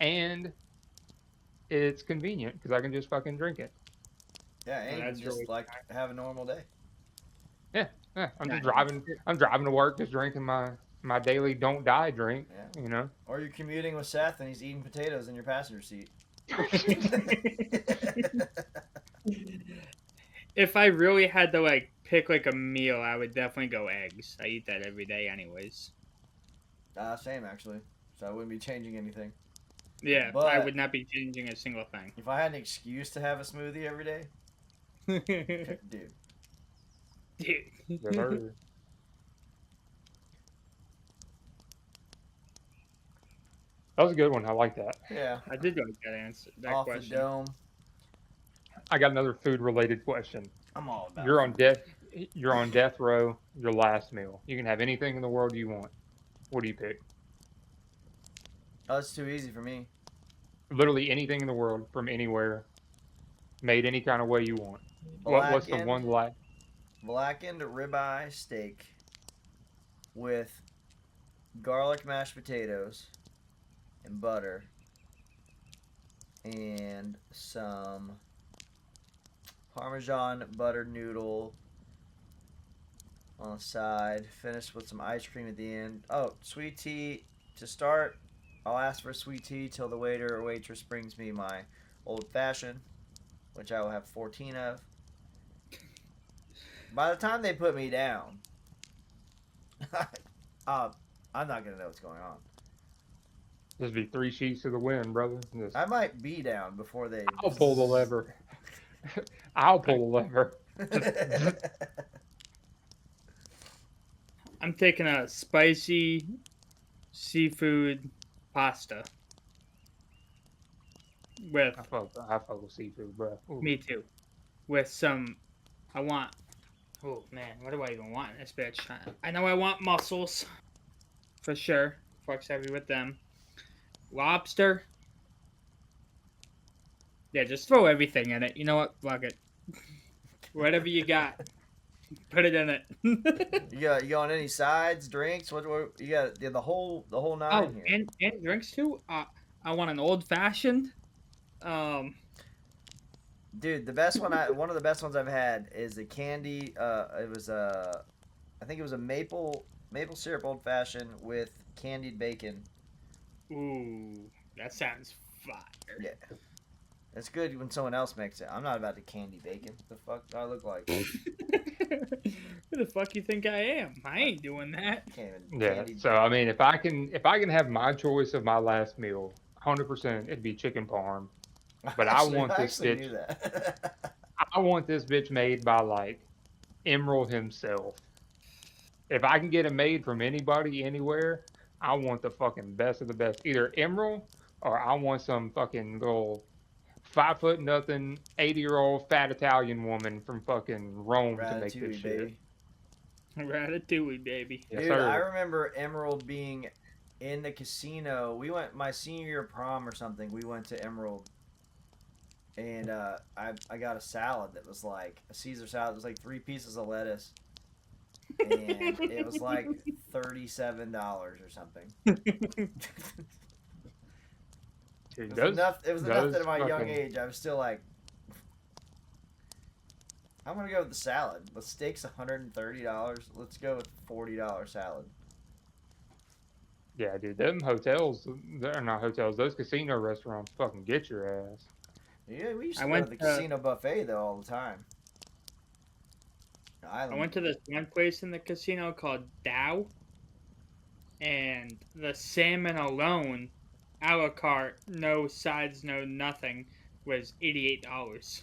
[SPEAKER 3] and it's convenient because I can just fucking drink it.
[SPEAKER 2] Yeah, and you
[SPEAKER 4] That's
[SPEAKER 2] can just
[SPEAKER 4] really
[SPEAKER 2] like have a normal day.
[SPEAKER 3] Yeah, I'm just
[SPEAKER 4] Yeah.
[SPEAKER 3] driving. I'm driving to work, just drinking my daily don't die drink.
[SPEAKER 2] Yeah.
[SPEAKER 3] You know.
[SPEAKER 2] Or you're commuting with Seth and he's eating potatoes in your passenger seat.
[SPEAKER 4] If I really had to like pick like a meal, I would definitely go eggs. I eat that every day, anyways.
[SPEAKER 2] Same actually. So I wouldn't be changing anything.
[SPEAKER 4] Yeah, I
[SPEAKER 2] But-
[SPEAKER 4] would not be changing a single thing.
[SPEAKER 2] If I had an excuse to have a smoothie every day, dude.
[SPEAKER 3] Yes, sir. That was a good one. I like that.
[SPEAKER 2] Yeah.
[SPEAKER 4] I did like that answer. That
[SPEAKER 2] Off
[SPEAKER 4] question.
[SPEAKER 2] the dome.
[SPEAKER 3] I got another food related question.
[SPEAKER 2] I'm all about
[SPEAKER 3] You're
[SPEAKER 2] it.
[SPEAKER 3] on death. You're on death row. Your last meal. You can have anything in the world you want. What do you pick?
[SPEAKER 2] Oh, it's too easy for me.
[SPEAKER 3] Literally anything in the world from anywhere, made any kind of way you want. What's the
[SPEAKER 2] Blackened-
[SPEAKER 3] one like?
[SPEAKER 2] Blackened ribeye steak with garlic mashed potatoes and butter and some Parmesan buttered noodle on the side, finished with some ice cream at the end. Oh, sweet tea to start. I'll ask for sweet tea till the waiter or waitress brings me my old fashioned, which I will have 14 of. By the time they put me down, I'm not gonna know what's going on.
[SPEAKER 3] Just be 3 sheets to the wind, brother. Just,
[SPEAKER 2] I might be down before they.
[SPEAKER 3] I'll pull the lever. I'll pull the lever.
[SPEAKER 4] I'm taking a spicy seafood pasta with
[SPEAKER 3] I fuck with seafood, bro. Ooh.
[SPEAKER 4] me too. With some, I want. Oh man, what do I even want in this bitch? I know I want mussels, for sure. Fuck's heavy with them. Lobster. Yeah, just throw everything in it. You know what? Fuck it. Whatever you got, put it in it.
[SPEAKER 2] You got any sides, drinks? What you got? The whole nine
[SPEAKER 4] Oh,
[SPEAKER 2] here.
[SPEAKER 4] and drinks too. I want an old fashioned
[SPEAKER 2] Dude, one of the best ones I've had is the candy. It was I think it was a maple syrup old fashioned with candied bacon.
[SPEAKER 4] Ooh, that sounds fire.
[SPEAKER 2] Yeah, it's good when someone else makes it. I'm not about to candy bacon. The fuck do I look like?
[SPEAKER 4] Who the fuck you think I am? I ain't doing that.
[SPEAKER 2] Can't even
[SPEAKER 3] Yeah.
[SPEAKER 2] candied
[SPEAKER 3] So I mean, if I can have my choice of my last meal, 100% it'd be chicken parm. But I want this
[SPEAKER 2] actually
[SPEAKER 3] bitch.
[SPEAKER 2] knew that.
[SPEAKER 3] I want this bitch made by like Emerald himself. If I can get it made from anybody anywhere, I want the fucking best of the best. Either Emerald or I want some fucking little 5 foot nothing 80-year-old fat Italian woman from fucking Rome to make this
[SPEAKER 2] Ratatouille,
[SPEAKER 3] shit.
[SPEAKER 2] baby.
[SPEAKER 4] Ratatouille, baby.
[SPEAKER 3] Yes,
[SPEAKER 2] Dude,
[SPEAKER 3] sir.
[SPEAKER 2] I remember Emerald being in the casino. We went my senior year prom or something. We went to Emerald, and I got a salad that was like a Caesar salad. It was like 3 pieces of lettuce, and it was like $37 or something.
[SPEAKER 3] Dude,
[SPEAKER 2] It was enough. It was enough
[SPEAKER 3] those
[SPEAKER 2] that at my young
[SPEAKER 3] fucking-
[SPEAKER 2] age, I was still like, I'm gonna go with the salad. The steak's $130. Let's go with $40 salad.
[SPEAKER 3] Yeah, dude, them hotels, they're not hotels, those casino restaurants fucking get your ass.
[SPEAKER 2] Yeah, we used
[SPEAKER 4] I
[SPEAKER 2] to go
[SPEAKER 4] went
[SPEAKER 2] to the
[SPEAKER 4] to-
[SPEAKER 2] casino buffet though all the time.
[SPEAKER 4] I went to this one place in the casino called Dow, and the salmon alone, a la carte, no sides, no nothing, was $88.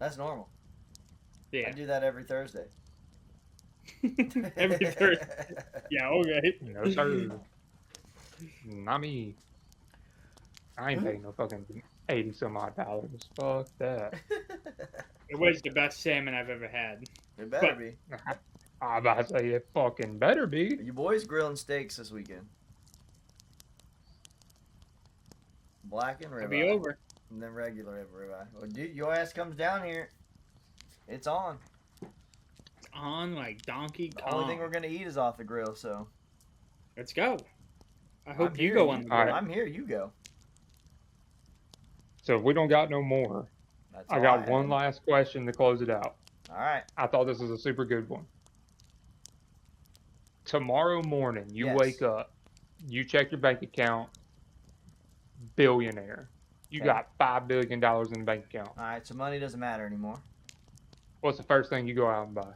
[SPEAKER 2] That's normal. I
[SPEAKER 4] Yeah.
[SPEAKER 2] do that every Thursday.
[SPEAKER 4] Every Thursday. Yeah, okay.
[SPEAKER 3] No, sir. Not me. I ain't paying no fucking 80 some odd dollars. Fuck that.
[SPEAKER 4] It was the best salmon I've ever had.
[SPEAKER 2] It better
[SPEAKER 4] But-
[SPEAKER 2] be.
[SPEAKER 3] I'm about to say it fucking better be.
[SPEAKER 2] You boys grilling steaks this weekend. Black and
[SPEAKER 4] It'll be
[SPEAKER 2] ribeye.
[SPEAKER 4] over.
[SPEAKER 2] And then regular ribeye. Well, dude, your ass comes down here. It's on.
[SPEAKER 4] It's on like Donkey
[SPEAKER 2] The
[SPEAKER 4] Kong.
[SPEAKER 2] only thing we're gonna eat is off the grill, so.
[SPEAKER 4] Let's go. I hope
[SPEAKER 2] I'm
[SPEAKER 4] you
[SPEAKER 2] here,
[SPEAKER 4] go on the
[SPEAKER 3] All
[SPEAKER 4] grill.
[SPEAKER 3] right.
[SPEAKER 2] I'm here. You go.
[SPEAKER 3] So if we don't got no more,
[SPEAKER 2] That's
[SPEAKER 3] I
[SPEAKER 2] all
[SPEAKER 3] got
[SPEAKER 2] had.
[SPEAKER 3] one last question to close it out.
[SPEAKER 2] All right.
[SPEAKER 3] I thought this was a super good one. Tomorrow morning, you
[SPEAKER 2] Yes.
[SPEAKER 3] wake up, you check your bank account, billionaire. You
[SPEAKER 2] Okay.
[SPEAKER 3] got $5 billion in the bank account.
[SPEAKER 2] All right. So money doesn't matter anymore.
[SPEAKER 3] What's the first thing you go out and buy?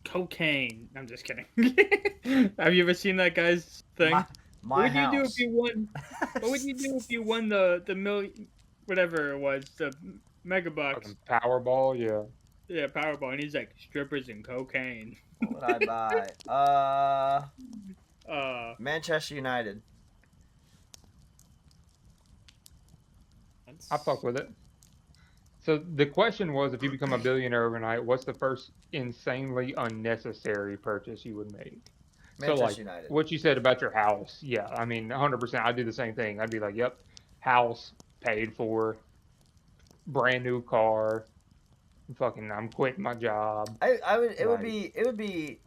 [SPEAKER 4] Cocaine. I'm just kidding. Have you ever seen that guy's thing?
[SPEAKER 2] My
[SPEAKER 4] what would
[SPEAKER 2] house.
[SPEAKER 4] you do if you won? What would you do if you won the million, whatever it was, the mega bucks?
[SPEAKER 3] Fucking Powerball, yeah.
[SPEAKER 4] Yeah, Powerball. And he's like strippers and cocaine.
[SPEAKER 2] What would I buy? Manchester United.
[SPEAKER 3] I fuck with it. So the question was, if you become a billionaire overnight, what's the first insanely unnecessary purchase you would make?
[SPEAKER 2] Manchester
[SPEAKER 3] so like
[SPEAKER 2] United.
[SPEAKER 3] what you said about your house, yeah, I mean 100%. I'd do the same thing. I'd be like, yep, house paid for, brand new car, fucking, I'm quitting my job.
[SPEAKER 2] I would. It would
[SPEAKER 3] Like-
[SPEAKER 2] be. It would be.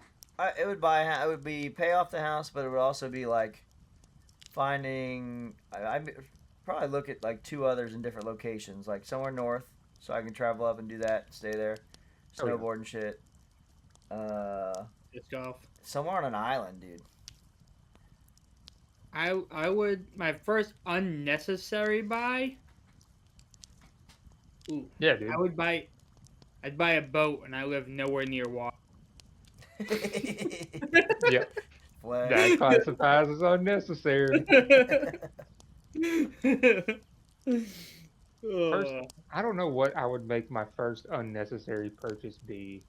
[SPEAKER 2] It would buy. It would be pay off the house, but it would also be like finding. I'd probably look at like 2 others in different locations, like somewhere north, so I can travel up and do that, stay there,
[SPEAKER 3] Oh, yeah.
[SPEAKER 2] snowboard and shit.
[SPEAKER 4] Disc golf.
[SPEAKER 2] Somewhere on an island, dude.
[SPEAKER 4] I would my first unnecessary buy. Ooh,
[SPEAKER 3] Yeah, dude.
[SPEAKER 4] I'd buy a boat, and I live nowhere near water.
[SPEAKER 3] Yeah.
[SPEAKER 2] Flag.
[SPEAKER 3] That classifies as unnecessary. I don't know what I would make my first unnecessary purchase be.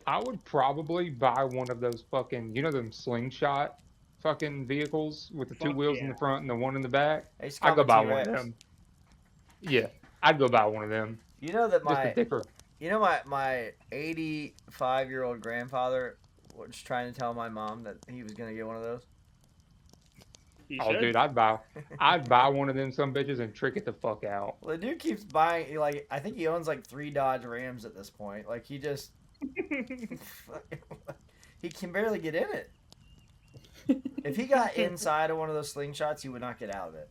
[SPEAKER 3] I would probably buy one of those fucking, you know, them slingshot fucking vehicles with the 2
[SPEAKER 4] Fuck
[SPEAKER 3] wheels in
[SPEAKER 4] yeah.
[SPEAKER 3] the front and the one in the back.
[SPEAKER 2] I used to call
[SPEAKER 3] I'd go
[SPEAKER 2] them
[SPEAKER 3] buy one of
[SPEAKER 2] T-Rex.
[SPEAKER 3] them. Yeah, I'd go buy one of them.
[SPEAKER 2] You know that
[SPEAKER 3] Just a
[SPEAKER 2] my
[SPEAKER 3] thicker.
[SPEAKER 2] my 85-year-old grandfather was trying to tell my mom that he was gonna get one of those.
[SPEAKER 4] You
[SPEAKER 3] Oh,
[SPEAKER 4] should.
[SPEAKER 3] dude, I'd buy one of them some bitches and trick it the fuck out.
[SPEAKER 2] Well, the dude keeps buying. Like, I think he owns like 3 Dodge Rams at this point. Like, he just he can barely get in it. If he got inside of one of those slingshots, he would not get out of it.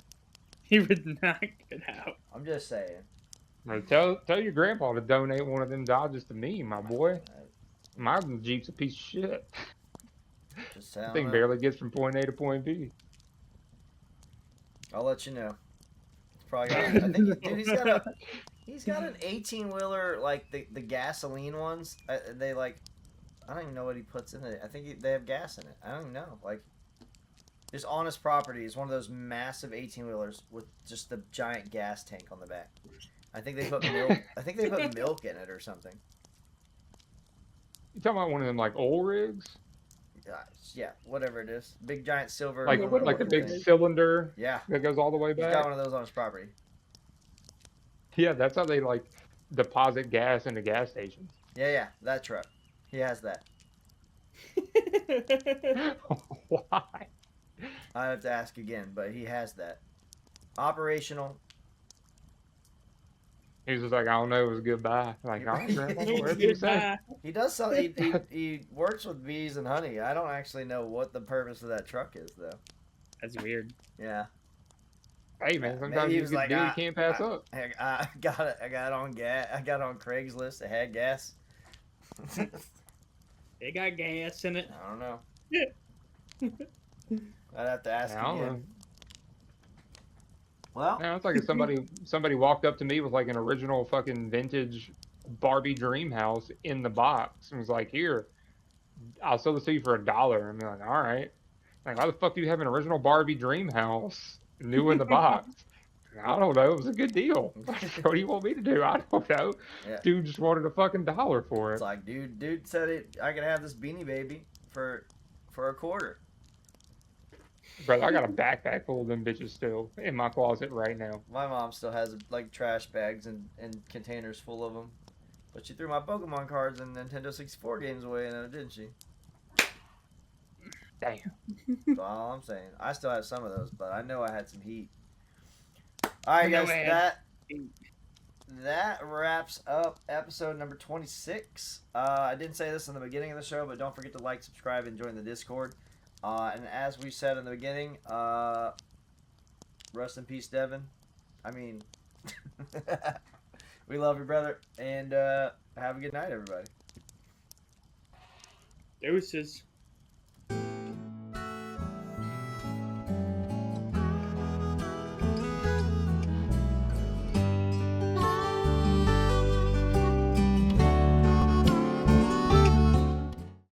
[SPEAKER 4] He would not get out.
[SPEAKER 2] I'm just saying.
[SPEAKER 3] Like, tell your grandpa to donate one of them Dodges to me, my boy. My Jeep's a piece of shit.
[SPEAKER 2] Just
[SPEAKER 3] That
[SPEAKER 2] saying.
[SPEAKER 3] thing barely gets from point A to point B.
[SPEAKER 2] I'll let you know. It's probably got. I think, dude, he's got an 18-wheeler, like the gasoline ones. They like, I don't even know what he puts in it. I think they have gas in it. I don't even know. Like, just Honest Property is one of those massive 18-wheelers with just the giant gas tank on the back. I think they put milk. I think they put milk in it or something.
[SPEAKER 3] You talking about one of them like oil rigs?
[SPEAKER 2] Yeah, whatever it is. Big giant silver.
[SPEAKER 3] Like
[SPEAKER 2] aluminum
[SPEAKER 3] the big
[SPEAKER 2] thing.
[SPEAKER 3] cylinder
[SPEAKER 2] Yeah,
[SPEAKER 3] that goes all the way
[SPEAKER 2] he's
[SPEAKER 3] back?
[SPEAKER 2] got one of those on his property.
[SPEAKER 3] Yeah, that's how they like deposit gas into gas stations.
[SPEAKER 2] Yeah, that truck. He has that.
[SPEAKER 3] Why?
[SPEAKER 2] I have to ask again, but he has that. Operational.
[SPEAKER 3] He was just like, I don't know, it was goodbye. Like, all right, Grandpa, whatever you say.
[SPEAKER 2] He does something. He works with bees and honey. I don't actually know what the purpose of that truck is, though.
[SPEAKER 4] That's weird.
[SPEAKER 2] Yeah.
[SPEAKER 3] Hey man,
[SPEAKER 2] Maybe
[SPEAKER 3] sometimes
[SPEAKER 2] he
[SPEAKER 3] you
[SPEAKER 2] was
[SPEAKER 3] can
[SPEAKER 2] like,
[SPEAKER 3] do you can't pass up.
[SPEAKER 2] I got it. I got on gas. I got on Craigslist. It had gas.
[SPEAKER 4] They got gas in it.
[SPEAKER 2] I don't know. I'd have to ask
[SPEAKER 3] I don't know.
[SPEAKER 2] again. Well,
[SPEAKER 3] Now it's like if somebody walked up to me with like an original fucking vintage Barbie dream house in the box and was like, "Here, I'll sell this to you for $1." And I'm like, "All right." Like, why the fuck do you have an original Barbie dream house new in the box? I don't know. It was a good deal. What do you want me to do? I don't know.
[SPEAKER 2] Yeah.
[SPEAKER 3] Dude just wanted a fucking $1 for
[SPEAKER 2] it's
[SPEAKER 3] it.
[SPEAKER 2] like, dude said it. I could have this Beanie Baby for $0.25.
[SPEAKER 3] Brother, I got a backpack full of them bitches still in my closet right now.
[SPEAKER 2] My mom still has like trash bags and containers full of them. But she threw my Pokemon cards and Nintendo 64 games away, didn't she?
[SPEAKER 3] Damn.
[SPEAKER 2] That's all I'm saying. I still have some of those, but I know I had some heat. All right, guys, that wraps up episode number 26. I didn't say this in the beginning of the show, but don't forget to like, subscribe, and join the Discord. And as we said in the beginning, rest in peace, Devin. I mean, we love you, brother, and have a good night, everybody.
[SPEAKER 4] Deuces.